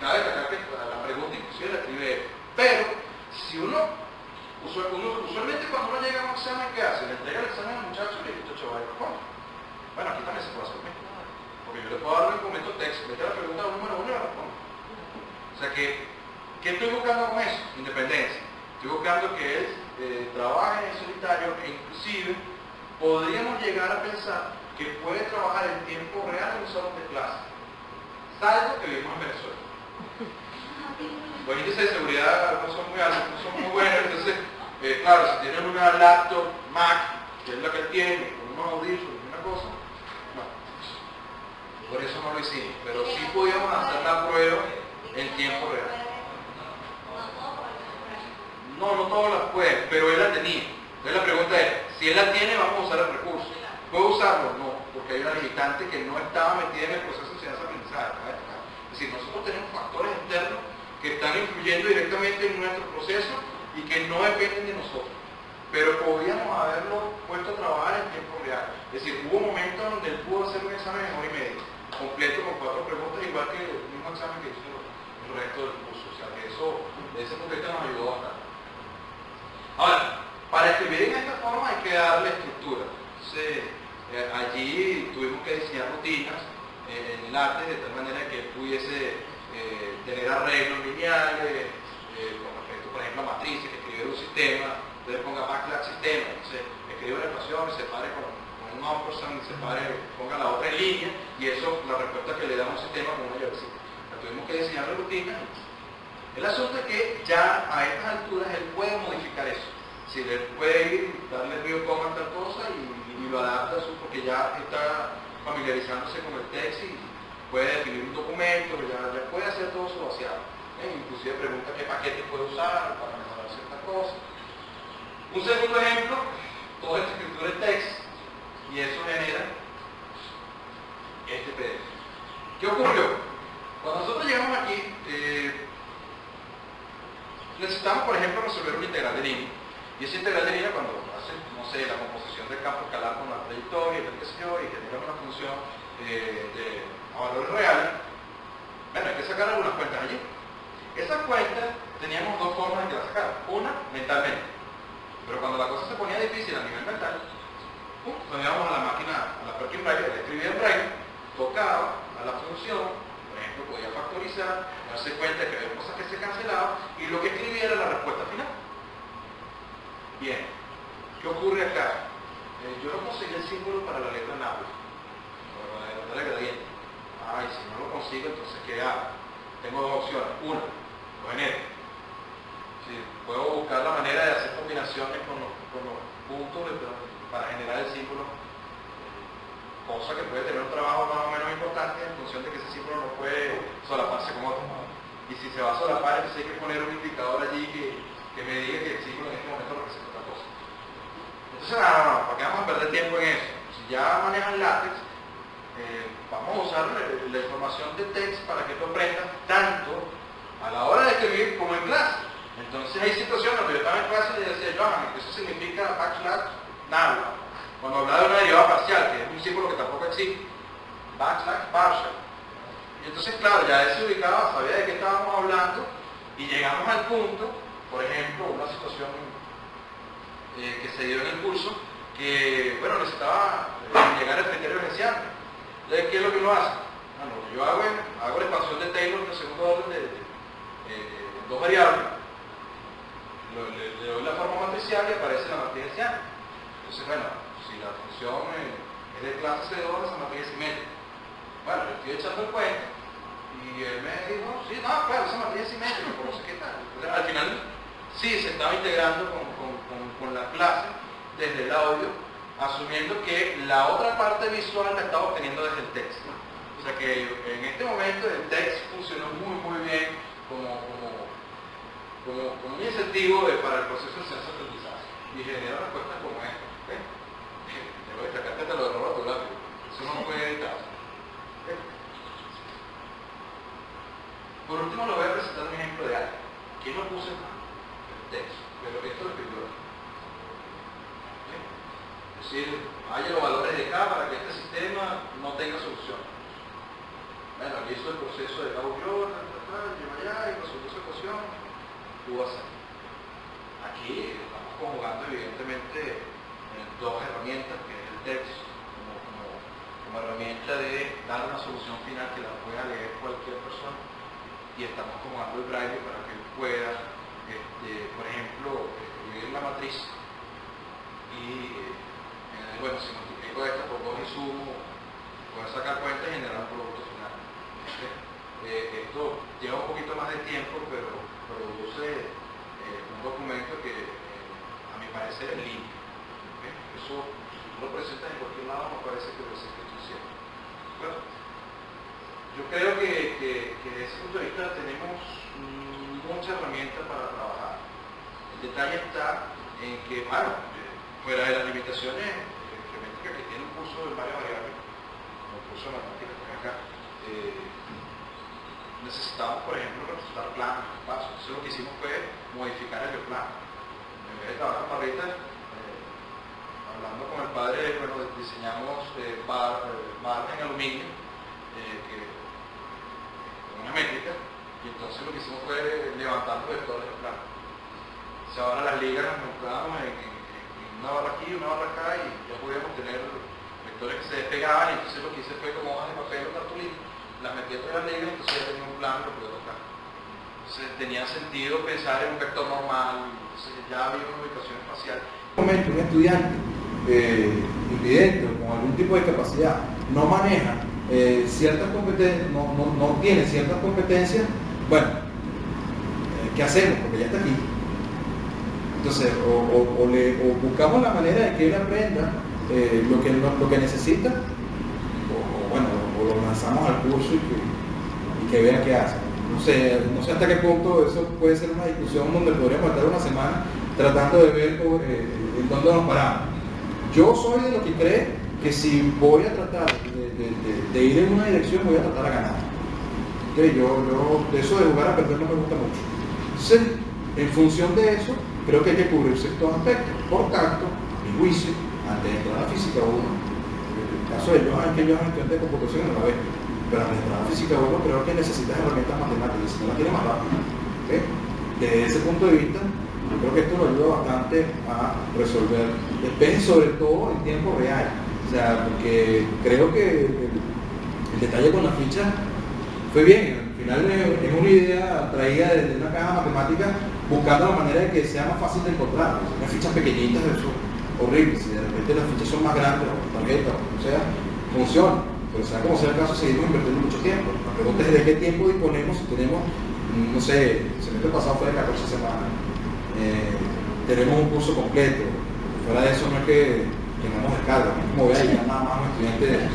Cabe destacar que la pregunta inclusive la escribe él. Pero, si usualmente cuando uno llega a un examen, ¿qué hace? Le entrega el examen al muchacho y el muchacho va y responde. Bueno, aquí también se puede hacer lo mismo. Porque yo le puedo dar un documento texto, mete la pregunta número 1 y la respondo. O sea que, ¿qué estoy buscando con eso? Independencia. Estoy buscando que él trabaje en solitario e inclusive podríamos llegar a pensar que puede trabajar en tiempo real en un salón de clase. Salvo que vivimos en Venezuela. Los índices de seguridad no son muy altos, no son muy buenos, entonces, claro, si tienen una laptop Mac, que es la que él tiene, con unos audífonos y una cosa, no. Por eso no lo hicimos, pero sí podíamos hacer la prueba en tiempo real. No todas las pueden, pero él la tenía. Entonces la pregunta es, si él la tiene, vamos a usar el recurso. ¿Puedo usarlo? No, porque hay una limitante que no estaba metida en el proceso de enseñanza-aprendizaje. Es decir, nosotros tenemos factores externos que están influyendo directamente en nuestro proceso y que no dependen de nosotros. Pero podríamos haberlo puesto a trabajar en tiempo real. Es decir, hubo momentos donde él pudo hacer un examen en 1 hora y media, completo con 4 preguntas, igual que el mismo examen que hizo el resto del curso. O sea, que eso, de ese punto de vista, nos ayudó bastante. Ahora, para escribir en esta forma hay que darle estructura. Entonces, allí tuvimos que diseñar rutinas en el arte de tal manera que él pudiese tener arreglos lineales, con respecto, por ejemplo, a matrices, que escribe un sistema, entonces ponga backslash sistema, entonces escribe una ecuación, separe con un ampersand, ponga la otra en línea, y eso, la respuesta que le da a un sistema con una llavecita. Tuvimos que diseñar la rutina. El asunto es que ya a estas alturas él puede modificar eso. Si él puede ir, darle view command tal cosa y lo adapta a su, porque ya está familiarizándose con el texto y puede definir un documento, ya puede hacer todo su vaciado. Inclusive pregunta qué paquete puede usar para mejorar ciertas cosas. Un segundo ejemplo, toda esta escritura en text, y eso genera este PDF. ¿Qué ocurrió? Cuando nosotros llegamos aquí, necesitamos, por ejemplo, resolver una integral de línea. Y esa integral de línea, cuando hace, no sé, la composición del campo escalar con la trayectoria, y genera una función a valores reales, bueno, hay que sacar algunas cuentas allí. Esas cuentas teníamos dos formas de que las sacar. Una, mentalmente. Pero cuando la cosa se ponía difícil a nivel mental, nos íbamos a la máquina, a la Perkin Braille, le escribía en Braille, tocaba a la función, por ejemplo, podía factorizar, darse cuenta que había cosas que se cancelaban, y lo que escribía era la respuesta final. Bien, ¿qué ocurre acá? Yo no conseguí el símbolo para la letra náhuatl, para la letra gradiente. Ay, si no lo consigo, entonces ¿qué hago? Tengo dos opciones. Una, lo genero. Sí, puedo buscar la manera de hacer combinaciones con los puntos para generar el símbolo, cosa que puede tener un trabajo más o menos importante en función de que ese símbolo no puede solaparse con otro. Y si se va a solapar, entonces hay que poner un indicador allí que me diga que el símbolo en este momento representa otra cosa. Entonces, no, ¿para qué vamos a perder tiempo en eso? Si ya manejan látex, vamos a usar la información de text para que tú aprendas tanto a la hora de escribir como en clase. Entonces hay situaciones donde yo estaba en clase y decía, Johan, eso significa backslash nada. Cuando hablaba de una derivada parcial, que es un símbolo que tampoco existe, backslash partial. Y entonces, claro, ya él se ubicaba, sabía de qué estábamos hablando, y llegamos al punto, por ejemplo, una situación que se dio en el curso, que, bueno, necesitaba llegar al criterio gerenciante. Entonces, ¿qué es lo que uno hace? Bueno, lo que yo hago la expansión de Taylor de segundo orden de dos variables. Le doy la forma matricial y aparece la matriz hessiana. Entonces, bueno, si la función es de clase C2, esa matriz es simétrica. Bueno, le estoy echando el cuento y él me dijo, sí, no, claro, esa matriz es simétrica, por no sé qué tal. Entonces, al final, sí, se estaba integrando con la clase desde el audio, asumiendo que la otra parte visual la estaba obteniendo desde el texto. O sea que en este momento el texto funcionó muy bien como un incentivo para el proceso de ciencia-aprendizaje y genera respuestas como esta. Debo destacar que te lo error ortográfico, eso no lo puede editar. Por último, lo voy a presentar un ejemplo de algo que no puse el texto, pero esto lo escribió. Es decir, haya los valores de K para que este sistema no tenga solución. Bueno, aquí hizo el proceso de Gauss-Jordan, lleva allá y resolvió esa ecuación. Pudo hacer. Aquí estamos conjugando evidentemente dos herramientas, que es el texto como herramienta de dar una solución final que la pueda leer cualquier persona, y estamos conjugando el braille para que él pueda, por ejemplo, escribir la matriz y bueno, si multiplico esta por dos insumos, puedo sacar cuenta y generar un producto final. Esto lleva un poquito más de tiempo, pero produce un documento que a mi parecer es limpio. Eso, si tú lo presentas en cualquier lado, me parece que lo sé que estoy haciendo. Bueno, yo creo que desde ese punto de vista tenemos muchas herramientas para trabajar. El detalle está en que, bueno, fuera de las limitaciones geométricas que tiene un curso de varias variables, como el curso de matemáticas que acá, necesitamos, por ejemplo, representar planos, espacios. Entonces lo que hicimos fue modificar el plano. En vez de trabajar con barritas, hablando con el padre, bueno, diseñamos barras en aluminio, con una métrica, y entonces lo que hicimos fue levantar los vectores del plano. Entonces ahora las ligas las montábamos en una barra aquí, una barra acá, y ya podíamos tener vectores que se despegaban, y entonces lo que hice fue como hojas de papel o cartulina, las metí entre las ligas, entonces ya tenía un plano que lo podía tocar. Entonces tenía sentido pensar en un vector normal, entonces ya había una ubicación espacial. Un estudiante invidente o con algún tipo de discapacidad no maneja ciertas competencias, no tiene ciertas competencias, bueno, ¿qué hacemos? Porque ya está aquí. Entonces, o buscamos la manera de que él aprenda lo que necesita, o lo lanzamos al curso y que vea qué hace. No sé hasta qué punto eso puede ser una discusión donde podríamos estar una semana tratando de ver en dónde nos paramos. Yo soy de los que cree que si voy a tratar de ir en una dirección, voy a tratar a ganar. ¿Okay? Yo de eso de jugar a perder no me gusta mucho. Entonces, en función de eso, creo que hay que cubrir ciertos aspectos. Por tanto, mi juicio, antes de entrar a física 1, el caso de Johan es que Johan es estudiante de computación no la ve, pero antes de entrar a física 1 creo que necesitas herramientas matemáticas, si no la tienes más rápido. ¿Okay? Desde ese punto de vista, yo creo que esto nos ayuda bastante a resolver despejes, sobre todo en tiempo real. O sea, porque creo que el detalle con la ficha fue bien. Al final es una idea traída desde una caja matemática buscando la manera de que sea más fácil de encontrar. Unas fichas pequeñitas, eso es horrible. Si de repente las fichas son más grandes, o tarjetas, o sea, funciona. Pero sea como sea el caso, seguimos invirtiendo mucho tiempo. La pregunta es de qué tiempo disponemos si tenemos, no sé, el semestre pasado fue de 14 semanas. tenemos un curso completo. Fuera de eso no es que tengamos descarga, no es como voy a llegar nada más a un estudiante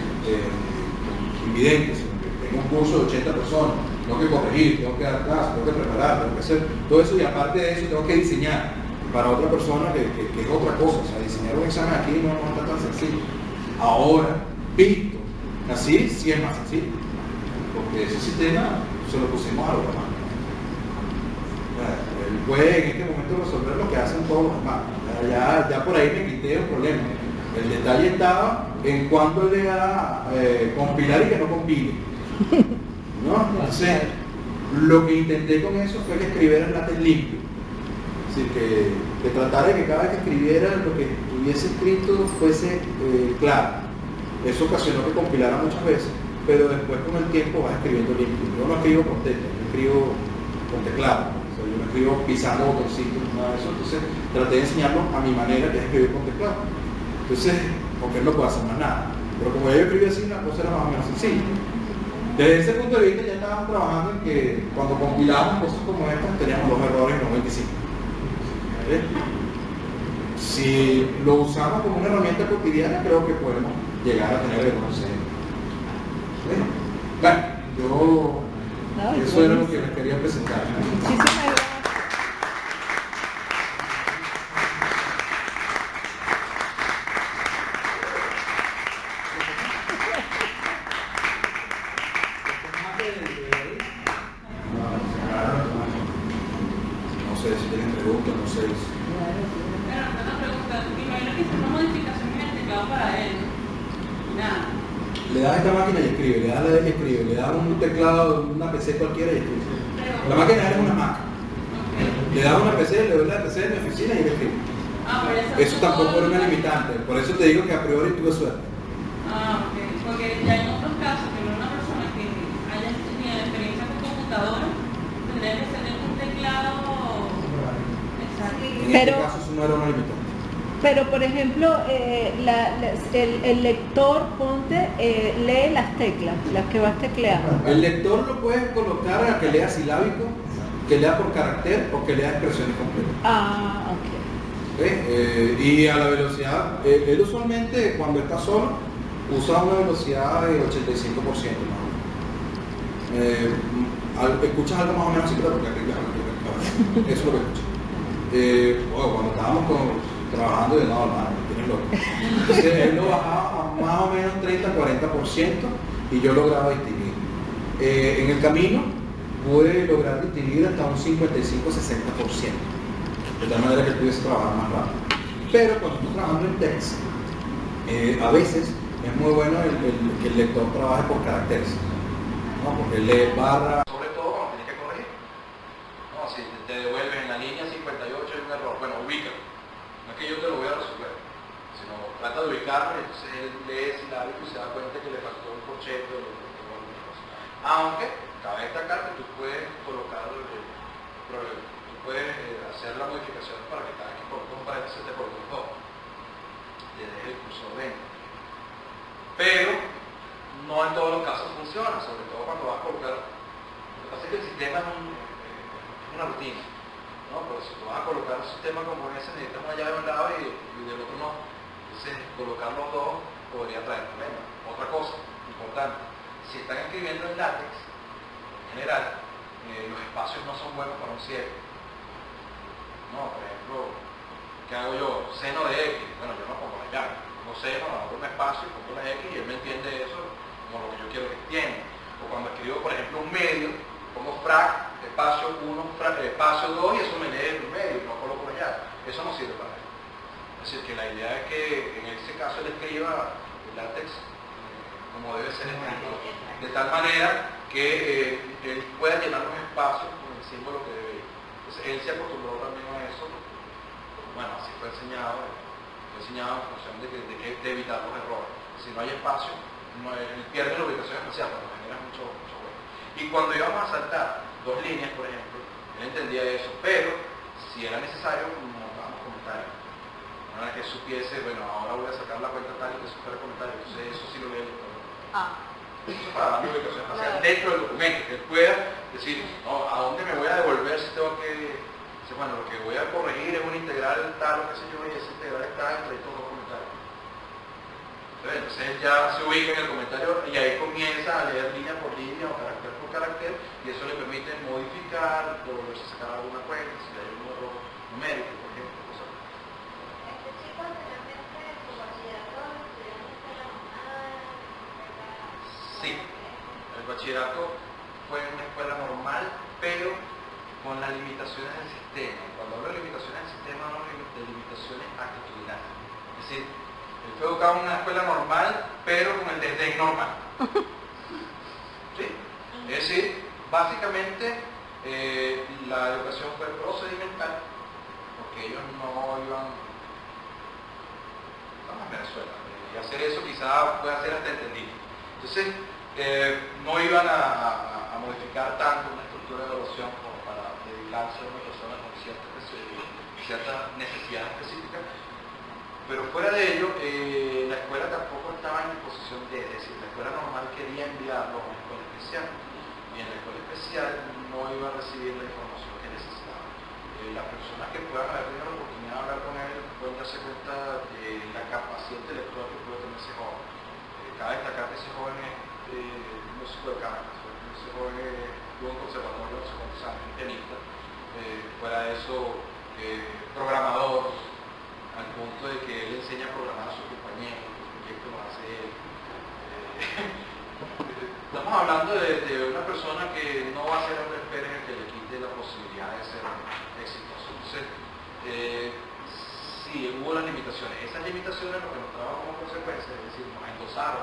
invidente, sino que tengo un curso de 80 personas, tengo que corregir, tengo que dar clases, tengo que preparar, tengo que hacer todo eso y aparte de eso tengo que diseñar para otra persona que es otra cosa. O sea, diseñar un examen aquí no está tan sencillo. Ahora, visto así, sí es más sencillo, porque ese sistema se lo pusimos a los demás. Él puede en este momento resolver lo que hacen todos los demás. Ya por ahí me quité el problema. El detalle estaba en cuándo le da compilar y que no compile. ¿No? Entonces, lo que intenté con eso fue que escribiera en látex limpio. Es decir, que tratara de que cada vez que escribiera lo que estuviese escrito fuese claro. Eso ocasionó que compilara muchas veces, pero después con el tiempo vas escribiendo limpio. Yo no escribo con tecla, yo escribo con teclado. O sea, yo no escribo pisando botoncitos, nada de eso. Entonces traté de enseñarlo a mi manera, que es escribir con teclado. Entonces, porque él no puede hacer más nada. Pero como yo escribí así, la cosa era más o menos sencilla. Desde ese punto de vista ya estábamos trabajando en que cuando compilábamos cosas como estas teníamos los errores no 25. ¿Vale? Si lo usamos como una herramienta cotidiana, creo que podemos llegar a tener el conocimiento. Bueno, eso era lo que les quería presentar. Muchísimas gracias. No sé si tienen preguntas, no sé. Pero una pregunta, me imagino que es una modificación en el teclado para él. Nada. Le das a esta máquina y escribe, le das a la de y escribe, le das un teclado, una PC cualquiera y escribe. La máquina es una Mac. Le das una PC, le doy la PC de mi oficina y le escribe. Eso tampoco es una limitante, por eso te digo que a priori tuve suerte. Ok. Porque ya en otros casos, que una persona que haya tenido experiencia con computadora, tendría que tener un teclado exacto. En Pero- este caso eso no era una limitante. Pero, por ejemplo, el lector, ponte, lee las teclas, las que vas tecleando. El lector lo puedes colocar a que lea silábico, que lea por carácter o que lea expresiones completas. Ah, ok. Y a la velocidad, él usualmente cuando está solo usa una velocidad de 85% más o menos. Escuchas algo más o menos así, pero porque eso es lo que escuchas. Cuando estábamos trabajando de no, hermano, tienes loco. Entonces él lo bajaba a más o menos 30-40% y yo lograba distinguir. En el camino pude lograr distinguir hasta un 55-60%, de tal manera que pudiese trabajar más rápido. Pero cuando estoy trabajando en text, a veces es muy bueno que el lector trabaje por caracteres, ¿no? Porque lee barra, sobre todo cuando tienes que corregir. No, si te devuelves en la línea 58 hay un error, bueno, ubica. No es que yo te lo voy a resolver, sino trata de ubicarlo y entonces él lee silábico y se da cuenta que le faltó un corcheto o alguna cosa. Aunque cabe destacar que tú puedes colocar, tú puedes hacer la modificación para que cada vez que coloques un paréntesis te coloque un 2. Le dejes el cursor dentro. Pero no en todos los casos funciona, sobre todo cuando vas a colocar. Lo que pasa es que el sistema es una rutina, ¿no? Pero si tú vas a colocar un sistema como ese, necesitas una llave de un lado y del otro no. Entonces, colocar los dos podría traer problemas. Otra cosa importante, si están escribiendo en látex, en general, los espacios no son buenos para un ciego. No, por ejemplo, ¿qué hago yo? Seno de X. Bueno, yo no pongo la llave. Pongo seno, abro un espacio, pongo la X y él me entiende eso como lo que yo quiero que entienda. O cuando escribo, por ejemplo, un medio, pongo frac, espacio 1, espacio 2 y eso me lee el medio, no coloco la llave. Eso no sirve para él. Es decir, que la idea es que en ese caso él escriba el látex como debe ser escrito, de tal manera que él pueda llenar los espacios con el símbolo que debe ir. Entonces él se acostumbró también a eso, bueno, así fue enseñado en función de evitar los errores. Si no hay espacio, él pierde la ubicación espacial, pero genera mucho juego. Y cuando íbamos a saltar dos líneas, por ejemplo, él entendía eso, pero si era necesario, montábamos comentarios. Una vez que supiese, bueno, ahora voy a sacar la cuenta tal y que supera comentarios, entonces eso sí lo ve el lector. Eso para darle ubicación espacial dentro del documento, que él pueda decir, no, ¿a dónde me voy a devolver si Entonces, bueno, lo que voy a corregir es un integral tal o qué sé yo, y ese integral está entre estos dos comentarios. Entonces él ya se ubica en el comentario y ahí comienza a leer línea por línea o carácter por carácter, y eso le permite modificar, volverse a sacar alguna cuenta, si hay un error numérico, por ejemplo. Cosas. Este chico anteriormente su bachillerato estudió en escuela normal, Sí, el bachillerato fue en una escuela normal, pero con las limitaciones del sistema. Cuando hablo de limitaciones del sistema, hablo de limitaciones actitudinales. Es decir, él fue educado en una escuela normal, pero con el desdén normal. ¿Sí? Es decir, básicamente la educación fue procedimental, porque ellos no iban, estamos en Venezuela, y hacer eso quizá pueda ser hasta entendido. Entonces, no iban a modificar tanto una estructura de evaluación como para dedicarse a una persona con ciertas necesidades específicas. Pero fuera de ello, la escuela tampoco estaba en disposición de, es decir, la escuela normal quería enviarlo a una escuela especial, y en la escuela especial no iba a recibir la información que necesitaba. Las personas que puedan haber tenido la oportunidad de hablar con él pueden darse cuenta de la capacidad intelectual que puede tener ese joven. Cabe destacar que ese joven es músico de cámara, ese joven estuvo en conservatorio hace cuantos años, pianista, fuera de eso, programador, al punto de que él enseña a programar a sus compañeros, los proyectos los hace él. Estamos hablando de una persona que no va a ser un espera en el que le quite la posibilidad de ser exitoso. Entonces, sí, hubo las limitaciones. Esas limitaciones lo que nos trajo como consecuencia, es decir, nos endosaron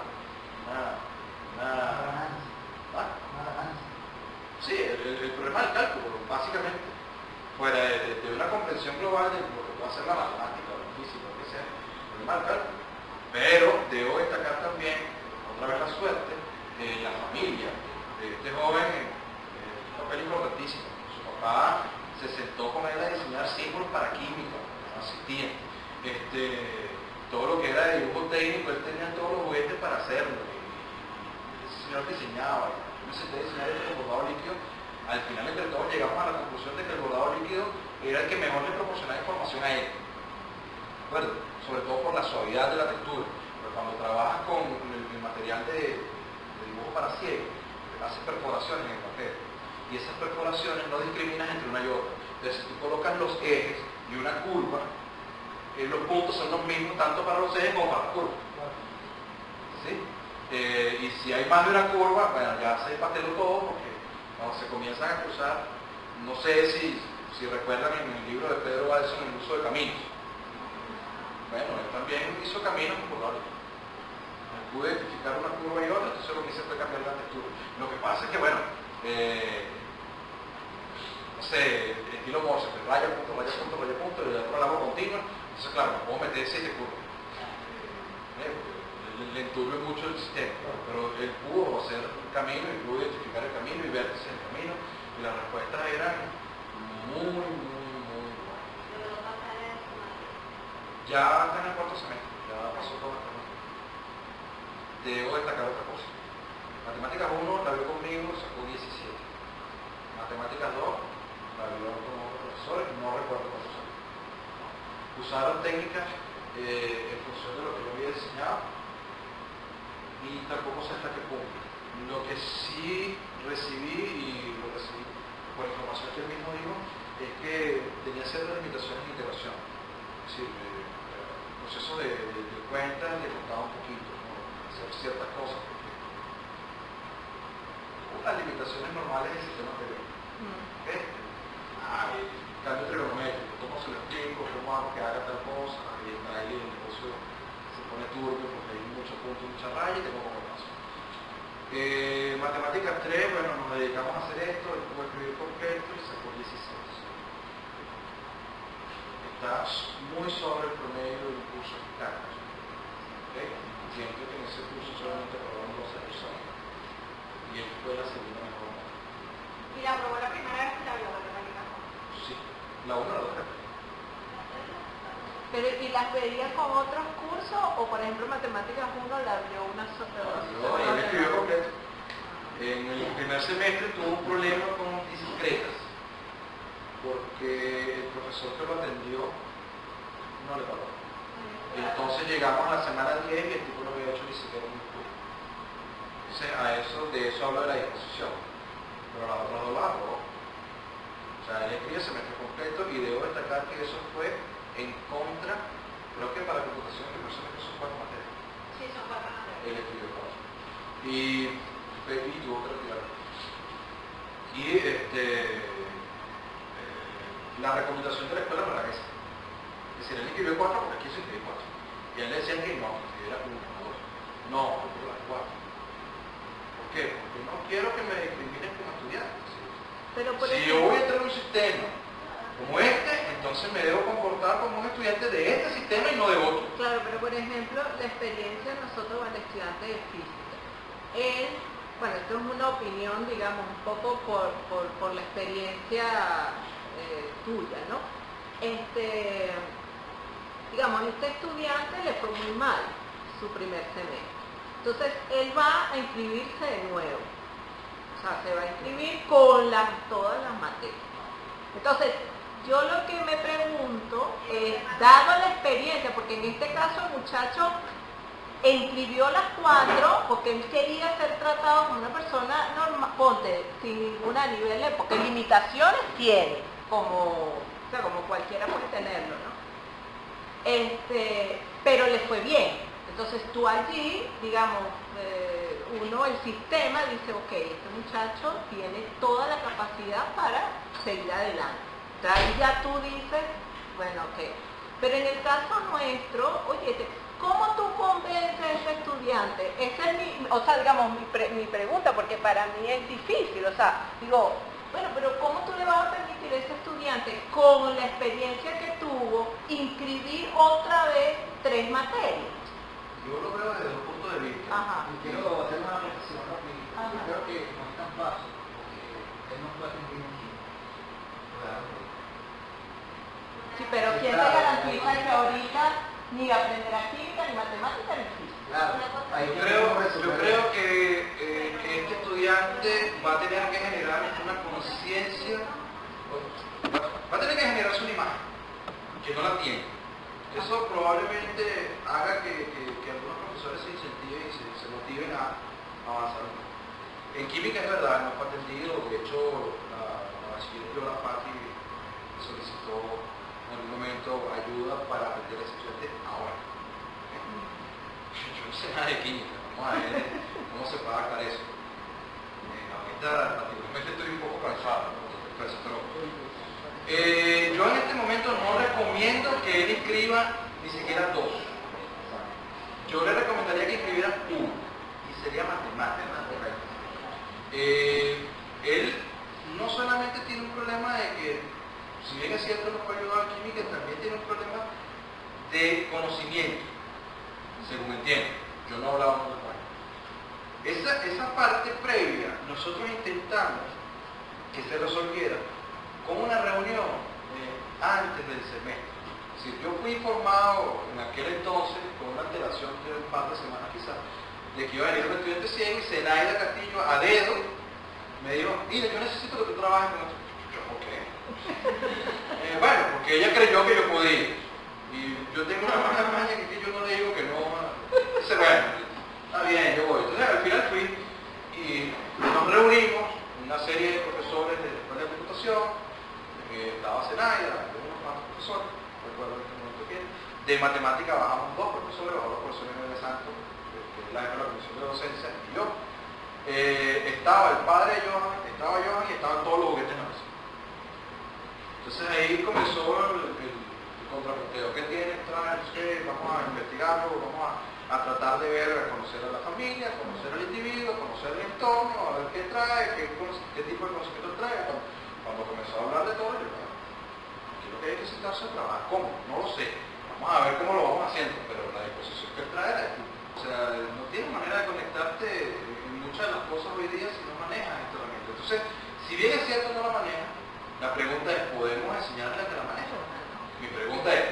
sí, el problema del cálculo, básicamente, fuera de una comprensión global de lo que puede hacer la matemática o la física, lo que sea, el problema del cálculo. Pero debo destacar también, otra vez la suerte, la familia de este joven, un papel importantísimo. Su papá se sentó con él a diseñar símbolos para química, no existían. Todo lo que era de dibujo técnico, él tenía todos los juguetes para hacerlo. Y ese señor diseñaba. Yo me senté a diseñar el bordado líquido. Al final, entre todos, llegamos a la conclusión de que el bordado líquido era el que mejor le proporcionaba información a él. Bueno, sobre todo por la suavidad de la textura. Pero cuando trabajas con el material de dibujo para ciego, haces perforaciones en el papel. Y esas perforaciones no discriminas entre una y otra. Entonces, si tú colocas los ejes y una curva, los puntos son los mismos tanto para los ejes como para las curvas. ¿Sí? Y si hay más de una curva, bueno, ya se pasteló todo, porque cuando se comienzan a cruzar, no sé si recuerdan en el libro de Pedro Balson el uso de caminos. Bueno, él también hizo caminos por orden. Pude identificar una curva y otra, entonces lo que hice fue cambiar la textura. Lo que pasa es que, bueno, no sé, estilo Morse, pues raya, punto, y el otro largo continuo. Entonces, claro, no puedo meter 7 curvas. Le enturbio mucho el sistema, pero él pudo hacer un camino y pudo identificar el camino y vértices del camino, y las respuestas eran muy buenas. Ya está en el cuarto semestre, ya pasó todo el semestre. Debo destacar otra cosa. Matemáticas 1 la vio conmigo, sacó 17. Matemáticas 2 la vio con otros profesores, no recuerdo cuántos años. Usaron técnicas en función de lo que yo había diseñado y tampoco sé hasta qué punto. Lo que sí recibí, y lo recibí por información que él mismo dijo, es que tenía ciertas limitaciones de integración. Es decir, el proceso de cuentas le costaba un poquito, ¿no? Hacer ciertas cosas, porque las limitaciones normales del sistema anterior. Cambio trigonométrico, cómo se lo explico, cómo hago que haga tal cosa, y ahí el negocio se pone turbio porque hay muchos puntos, muchas rayas y tengo poco paso. Matemáticas 3, bueno, nos dedicamos a hacer esto, él pudo escribir completo y sacó 16. Está muy sobre el promedio del curso de cargas. Entiendo que en ese curso solamente aprobaron 12 personas y él fue la segunda mejor. Y la aprobó la primera vez que la vio, matemática. Sí, la 1 o la 3. Pero, ¿y las veía con otros cursos? O por ejemplo, Matemáticas 1 la vio una sola. Él escribió completo. En el primer semestre tuvo un problema con discretas, porque que lo atendió no le pagó. Entonces llegamos a la semana 10 y el tipo no había hecho ni siquiera un estudio. Entonces de eso habla de la disposición. Pero las otras dos las aprobó. O sea, él escribe semestre completo y debo destacar que eso fue en contra, creo que para computación de personas que son 4 materias. Sí, son 4 materias. Él escribió 4. Y tuvo que retirarlo. Y la recomendación de la escuela no era esa. Es decir, él escribió 4 porque quiso escribir 4. Y a él le decían que no, que escribiera 1 o 2. No, porque las 4. ¿Por qué? Porque no quiero que me discriminen como estudiante. Pero por Si yo voy a entrar en un sistema como este, entonces me debo comportar como un estudiante de este sistema y no de otro. Claro, pero por ejemplo, la experiencia de nosotros con el estudiante de física. Él, bueno, esto es una opinión, digamos, un poco por la experiencia tuya, ¿no? Digamos, este estudiante le fue muy mal su primer semestre. Entonces, él va a inscribirse de nuevo. O sea, se va a inscribir con todas las materias. Entonces, yo lo que me pregunto es, dado la experiencia, porque en este caso el muchacho inscribió las 4 porque él quería ser tratado como una persona normal, ponte, sin ninguna nivel, porque limitaciones tiene, como cualquiera puede tenerlo, ¿no? Pero le fue bien. Entonces tú allí, digamos, el sistema dice, ok, este muchacho tiene toda la capacidad para seguir adelante. Entonces ahí ya tú dices, bueno, ok. Pero en el caso nuestro, oye, ¿cómo tú convences a ese estudiante? Esa es mi pregunta, porque para mí es difícil, digo, bueno, pero ¿cómo tú le vas a permitir a ese estudiante, con la experiencia que tuvo, inscribir otra vez 3 materias? Yo lo veo desde 2 puntos de vista. Ajá. Y quiero hacer una reflexión rápida. Ajá. Yo creo que no es tan fácil, porque él no puede tener un químico. Sí, pero ¿quién te garantiza que ahorita ni aprenderá química, ni matemática, ni física? Claro, ahí Yo creo que este estudiante va a tener que generar una conciencia, va a tener que generarse una imagen, que no la tiene. Eso probablemente haga que algunos profesores se incentiven y se motiven a avanzar. En química es verdad, no fue atendido, de hecho la bachiller la Pati solicitó en algún momento ayuda para atender a ese estudiante ahora. Yo no sé nada de química, vamos a ver cómo se puede adaptar eso. Ahorita particularmente estoy un poco cansado, pero yo en este momento no recomiendo que él inscriba ni siquiera 2. Yo le recomendaría que inscribiera 1 y sería matemática. Él no solamente tiene un problema de que, si bien es cierto no puede ayudar a química, también tiene un problema de conocimiento, según entiendo. Yo no hablaba mucho con él. Esa parte previa, nosotros intentamos que se resolviera con una reunión antes del semestre. Es decir, yo fui informado en aquel entonces, con una antelación de un par de semanas quizás, de que iba a venir un estudiante ciego y Zenaida Castillo a dedo me dijo, mira, yo necesito que tú trabajes con esto. Yo, ok. Bueno, porque ella creyó que yo podía. Y yo tengo una mala maña que yo no le digo que no. Dice, bueno, está bien, yo voy. Entonces al final fui y nos reunimos, una serie de profesores de la Escuela de Computación, estaba Zenaida, unos cuantos profesores, recuerdo en este momento quién. De matemática bajamos 2 profesores, bajó los profesores de Santos, que es la comisión de docencia, y yo. Estaba el padre de Johan, estaba Johan y estaban todos los juguetes en la mesa. Entonces ahí comenzó el contrapunteo. ¿Qué tiene? Vamos a investigarlo, vamos a tratar de ver, a conocer a la familia, a conocer al individuo, a conocer el entorno, a ver qué trae, qué tipo de conocimiento trae. Cuando comenzó a hablar de todo, yo dije, aquí lo que hay que sentarse a trabajar. ¿Cómo? No lo sé. Vamos a ver cómo lo vamos haciendo, pero la disposición que él trae es aquí. O sea, no tienes manera de conectarte en muchas de las cosas hoy día si no manejas esta herramienta. Entonces, si bien es cierto no la manejas, la pregunta es, ¿podemos enseñarle a que la maneje? Mi pregunta es,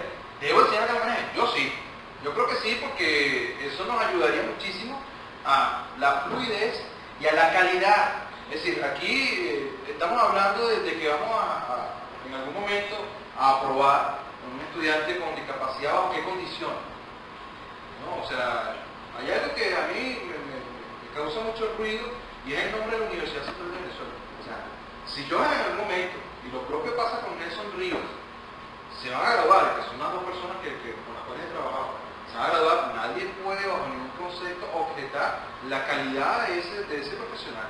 ¿debo enseñarle a que la maneje? Yo sí. Yo creo que sí, porque eso nos ayudaría muchísimo a la fluidez y a la calidad. Es decir, aquí estamos hablando de que vamos en en algún momento a aprobar a un estudiante con discapacidad bajo qué condiciones. ¿No? O sea, hay algo que a mí me causa mucho ruido y es el nombre de la Universidad Central de Venezuela. O sea, si yo en algún momento, y lo propio pasa con Nelson Ríos, se van a graduar, que son las dos personas con las cuales he trabajado, se van a graduar, nadie puede bajo ningún concepto objetar la calidad de ese profesional.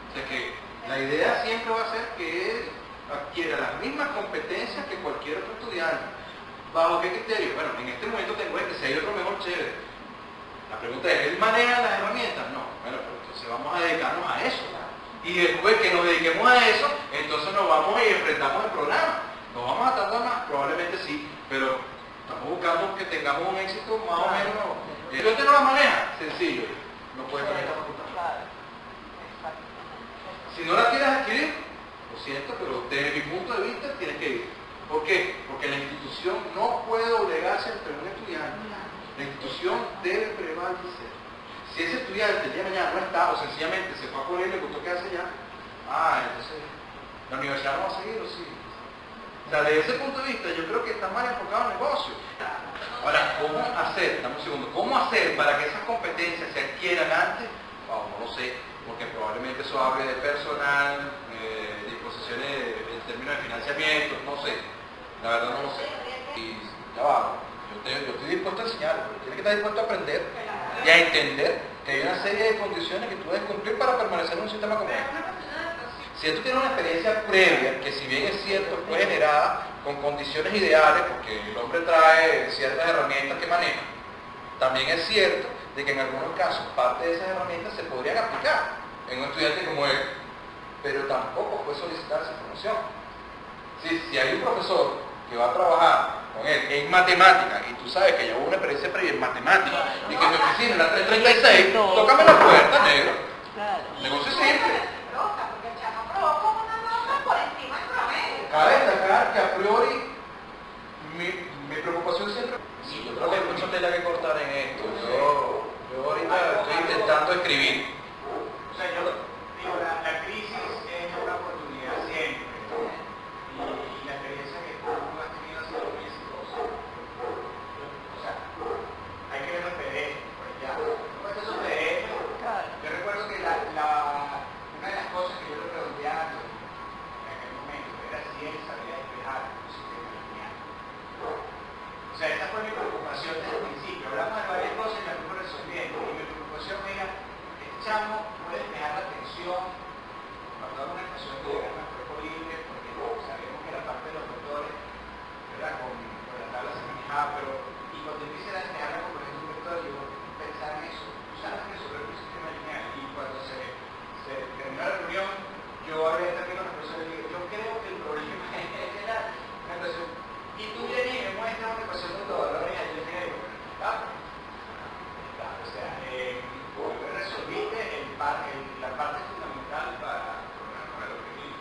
O sea que la idea siempre va a ser que él adquiera las mismas competencias que cualquier otro estudiante. ¿Bajo qué criterio? Bueno, en este momento tengo si hay otro mejor, chévere. La pregunta es, ¿él maneja las herramientas? No. Bueno, pero entonces vamos a dedicarnos a eso. Y después que nos dediquemos a eso, entonces nos vamos y enfrentamos el programa. ¿Nos vamos a tardar más? Probablemente sí, pero estamos buscando que tengamos un éxito más o menos. ¿El estudiante no la maneja? Sencillo. No puede tener esta facultad. Si no la quieres adquirir, lo siento, pero desde mi punto de vista tienes que ir. ¿Por qué? Porque la institución no puede obligarse entre un estudiante. La institución debe prevalecer. Si ese estudiante el día de mañana no está o sencillamente se fue a poner y le gustó quedarse allá, entonces la universidad no va a seguir o sí. O sea, desde ese punto de vista yo creo que está mal enfocado el negocio. Ahora, ¿cómo hacer? Dame un segundo. ¿Cómo hacer para que esas competencias se adquieran antes? No lo sé, porque probablemente eso hable de personal, disposiciones en términos de financiamiento, no sé. La verdad no lo sé. Y ya va, yo estoy dispuesto a enseñar, pero tienes que estar dispuesto a aprender y a entender que hay una serie de condiciones que tú debes cumplir para permanecer en un sistema como este. Si tú tienes una experiencia previa, que si bien es cierto, fue generada con condiciones ideales, porque el hombre trae ciertas herramientas que maneja, también es cierto de que en algunos casos parte de esas herramientas se podrían aplicar en un estudiante como él, pero tampoco puede solicitar esa información. Si hay un profesor que va a trabajar con él en matemáticas, y tú sabes que ya hubo una experiencia previa en matemáticas, y que en mi oficina, en la 336, tócame la puerta, negro. Negocio simple. Cabe destacar que a priori mi preocupación siempre... Sí, yo creo que hay mucha tela que cortar en esto. Yo ahorita estoy intentando escribir. O sea, yo digo, la crisis es una oportunidad siempre. Y la experiencia que tú has tenido ha sido muy exitosa. O sea, hay que ver los PDF, pues ya. Después de esos PDF, yo recuerdo que una de las cosas que yo le pregunté a Antonio en aquel momento era si él sabía despejar un sistema lineal. O sea, esa fue mi preocupación desde el principio. Hablamos de varias cosas y las fuimos resolviendo. Y mi preocupación era, este chamo puede despejar la tensión, cuando hago una expresión que era más cuerpo libre, porque sabemos que la parte de los motores era con la tabla se manejaba, pero y cuando empiece a despejarla con el vector, yo pensaba en eso, usar resolver un sistema lineal. Y cuando se terminó la reunión, yo hablé también con los profesores y digo, yo creo que el problema era una expresión. Y tú vienes y me muestras una ecuación de los valores y yo dije, o sea, resolviste la parte fundamental para lo que vi.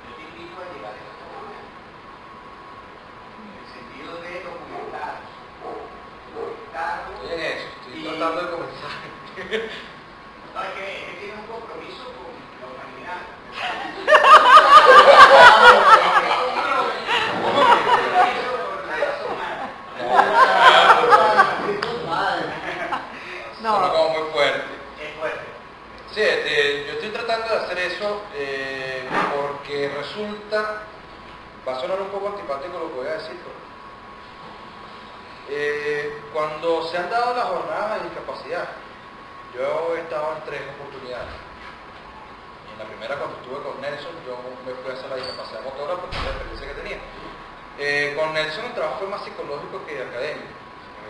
Yo te invito a llegar a esta forma, en el sentido de documentar. Estoy en eso, estoy tratando de comenzar. No, es que tienes un compromiso con la humanidad. Sonó como muy fuerte. Es fuerte. Sí, yo estoy tratando de hacer eso porque resulta, va a sonar un poco antipático lo que voy a decir, pero cuando se han dado las jornadas de discapacidad, yo he estado en 3 oportunidades. Y en la primera, cuando estuve con Nelson, yo me fui a hacer la discapacidad motora porque era la experiencia que tenía. Con Nelson el trabajo fue más psicológico que académico.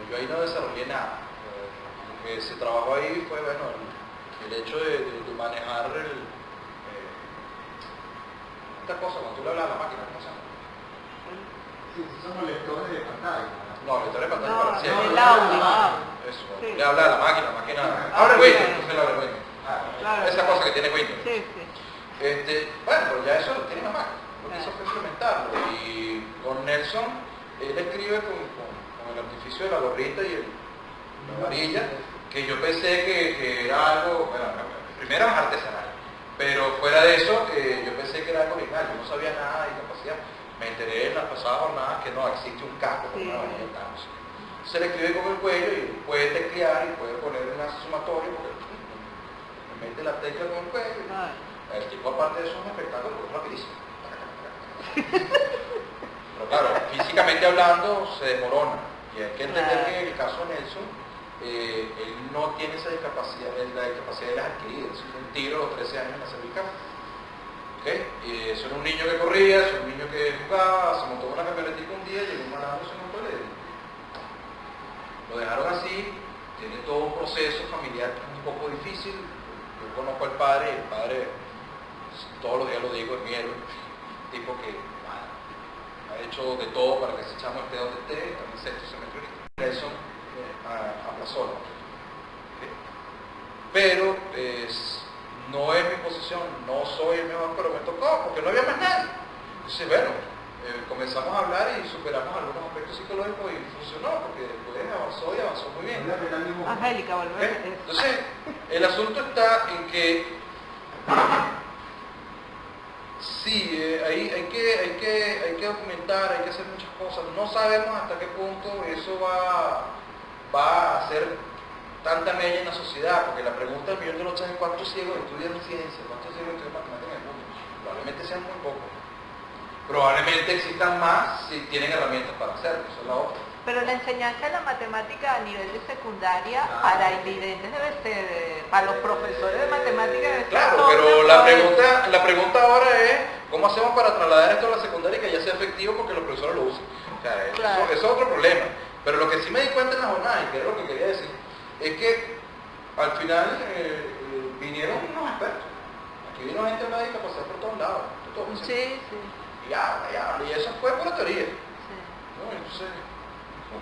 Yo ahí no desarrollé nada. Lo que se trabajó ahí fue, bueno, el hecho de manejar esta cosa, cuando tú le hablas a la máquina, ¿cómo se llama? Sí, son los lectores de pantalla. No, lectores de pantalla para No, el audio. Eso, Sí. le habla a la máquina, abre Windows, entonces le abre Windows. Claro. Esa cosa que tiene Windows. Sí, sí. Bueno, pero ya eso lo tiene la máquina, lo que hizo fue implementarlo. Y con Nelson, él escribe con el artificio de la gorrita y la varilla, que yo pensé que era algo, bueno, primero es artesanal, pero fuera de eso, yo pensé que era algo original, yo no sabía nada de discapacidad. Me enteré en las pasadas jornadas que no existe un casco con una vaina de tal. Se le escribe con el cuello y puede teclear y puede poner una sumatoria porque me mete la tecla con el cuello. El tipo aparte de eso es un espectáculo porque es rapidísimo. Pero claro, físicamente hablando se desmorona. Y hay que entender que en el caso de Nelson, él no tiene esa discapacidad, la discapacidad de las adquiridas. Es un tiro a los 13 años en la cervical. ¿Okay? Eso era un niño que corría, eso era un niño que jugaba, se montó en una camionetica un día, llegó un malandro, se montó y le dio. Lo dejaron así, tiene todo un proceso familiar un poco difícil. Yo conozco al padre, y el padre todos los días lo digo, es mi héroe, tipo que ha hecho de todo para que ese chamo esté donde esté, está en el sexto semestre ahorita. Eso aplazó. ¿Okay? Pero no es mi posición, no soy el mejor, pero me tocó porque no había más nadie. Entonces, bueno, comenzamos a hablar y superamos algunos aspectos psicológicos y funcionó porque después avanzó y avanzó muy bien. Angélica, volvemos. Entonces, el asunto está en que sí, hay que documentar, hay que hacer muchas cosas. No sabemos hasta qué punto eso va a hacer tanta mella en la sociedad, porque la pregunta del millón de noches es ¿cuántos ciegos estudian ciencia? ¿Cuántos ciegos estudian matemáticas en el mundo? Probablemente sean muy pocos. Probablemente existan más si tienen herramientas para hacerlo, eso es la otra. Pero la enseñanza de la matemática a nivel de secundaria para invidentes debe ser, para los profesores de matemáticas debe ser. Claro, pero la pregunta ahora es ¿cómo hacemos para trasladar esto a la secundaria y que ya sea efectivo porque los profesores lo usen? O sea, eso es otro problema. Pero lo que sí me di cuenta en la jornada, y que es lo que quería decir, es que al final vinieron unos expertos. Aquí vino gente de la discapacidad por todos lados. Sí. Y eso fue pura teoría. Sí. ¿No? Entonces,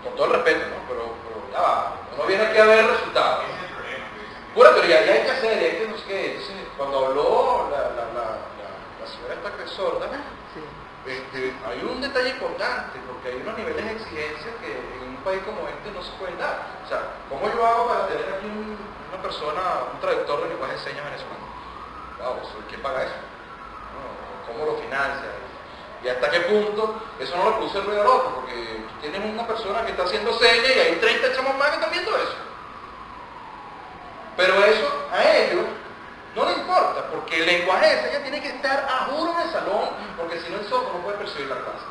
con todo el respeto, ¿no? Pero ya va, uno viene aquí a ver resultados. Ese es el problema que dicen. Pura teoría, ya hay que hacer, hay que no sé qué. Entonces, cuando habló la señora esta que es sorda, hay un detalle importante, porque hay unos niveles de exigencia que en un país como este no se pueden dar. O sea, ¿cómo yo hago para tener aquí una persona, un traductor de lenguaje de señas venezolano? Wow, ¿quién paga eso? ¿No? ¿Cómo lo financia? ¿Y hasta qué punto eso no lo produce el ruido loco? Porque tienes una persona que está haciendo señas y hay 30 chamos más que están viendo eso. Pero eso a ellos no les importa, porque el lenguaje de señas tiene que estar a juro en el salón, porque si no el sordo no puede percibir la clase.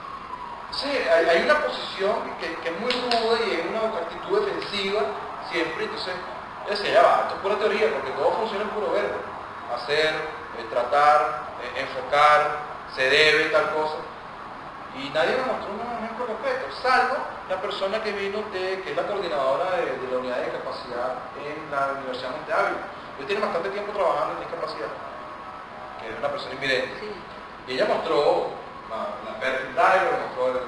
Sí, hay una posición que es muy ruda y es una actitud defensiva siempre, entonces yo decía, ya va, esto es pura teoría, porque todo funciona en puro verbo. Hacer, tratar, enfocar, se debe, tal cosa. Y nadie me mostró un ejemplo concreto, salvo la persona que vino que es la coordinadora de la unidad de discapacidad en la Universidad Monte Ávila. Yo tiene bastante tiempo trabajando en discapacidad, que es una persona invidente. Sí. Y ella mostró la Perfect Driver, mostró el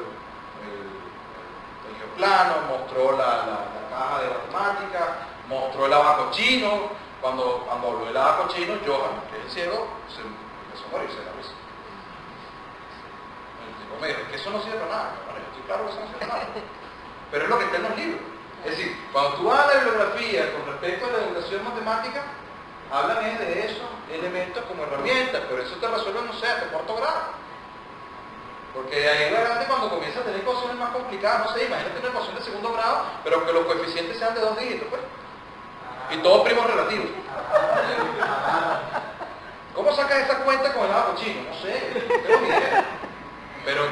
geoplano, mostró la caja de matemáticas, mostró el abaco chino. Cuando habló del abaco chino, Johan, que es el ciego, se empezó a morirse de la risa. El tipo me dijo, que eso no sirve para nada. Bueno, yo estoy claro que eso no sirve para nada. Pero es lo que está en los libros. Es decir, cuando tú vas a la bibliografía con respecto a la educación matemática, hablan de esos elementos como herramientas, pero eso te resuelve, no sé, hasta cuarto grado. Porque de ahí en adelante cuando comienzas a tener ecuaciones más complicadas, no sé, imagínate una ecuación de segundo grado, pero que los coeficientes sean de 2 dígitos, pues. Y todos primos relativos. ¿Cómo sacas esa cuenta con el abaco chino? No sé, no tengo ni idea. Pero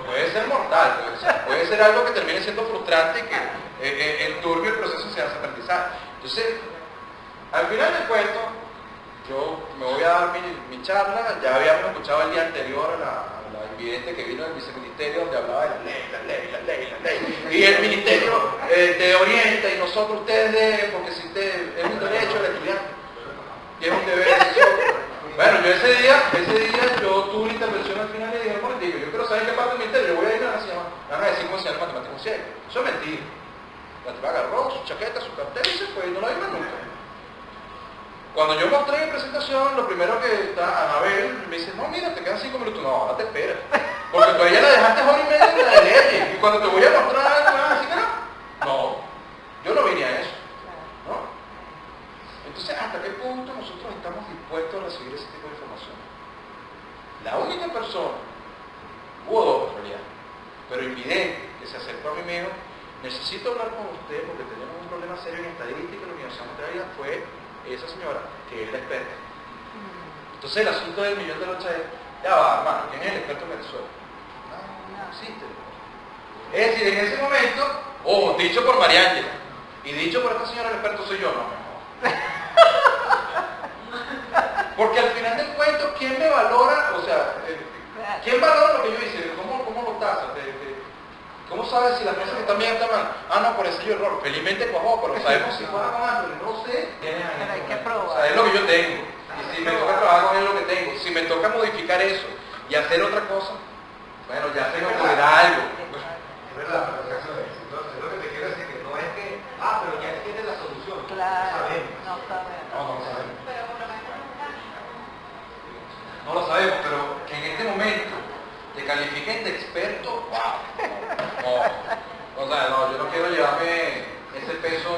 puede ser mortal, puede ser algo que termine siendo frustrante y que enturbie el proceso de aprendizaje. Entonces, al final del cuento, yo me voy a dar mi charla. Ya habíamos escuchado el día anterior a la invidente que vino del viceministerio donde hablaba de la ley. Y el ministerio te orienta y nosotros ustedes, porque si usted es un derecho del estudiante y es un deber de nosotros. Bueno, yo ese día yo tuve una intervención al final y dije, bueno, yo quiero saber qué parte del ministerio, yo voy a ir a van a decir cómo se llama matemático ciego. Eso es mentira. La tipa agarró su chaqueta, su cartel y se fue y no la vi más nunca. Cuando yo mostré mi presentación, lo primero que está Anabel me dice, no, mira, te quedan 5 minutos. No, ahora te esperas. Porque todavía la dejaste hora y media en la de leyes. Y cuando te voy a mostrar algo, me vas a decir que no. No, yo no vine a eso. ¿No? Entonces, ¿hasta qué punto nosotros estamos dispuestos a recibir ese tipo de información? La única persona, hubo dos en realidad, pero invidente, que se acercó a mí y me dijo, necesito hablar con usted porque tenemos un problema serio en estadística en la Universidad de Montevideo, fue esa señora, que es la experta. Entonces el asunto del millón de lochas es, ya va, hermano, ¿quién es el experto en Venezuela? No existe. Es decir, en ese momento, ojo, dicho por María Ángela, y dicho por esta señora, el experto soy yo, no, mejor. Porque al final del cuento, ¿quién me valora? O sea, ¿quién valora lo que yo hice? ¿Cómo lo tasas? ¿Cómo sabes si las cosas que están bien están mal? Ah, no, por ese yo error. Felizmente cuajó, pero sabemos si cuaja con Anthony, no sé. Pero hay que probar. O sea, es lo que yo tengo. Y si me toca trabajar con él, es lo que tengo. Si me toca modificar eso y hacer otra cosa, bueno, ya se me ocurrirá algo. Es verdad, pero es lo que te quiero decir, que no es que, pero ya tienes la solución. Claro, No sabemos. no sabemos. No lo sabemos. Pero por lo menos un camino. No lo sabemos, pero que en este momento te califiquen de experto, wow. No, o sea, no, yo no quiero llevarme ese peso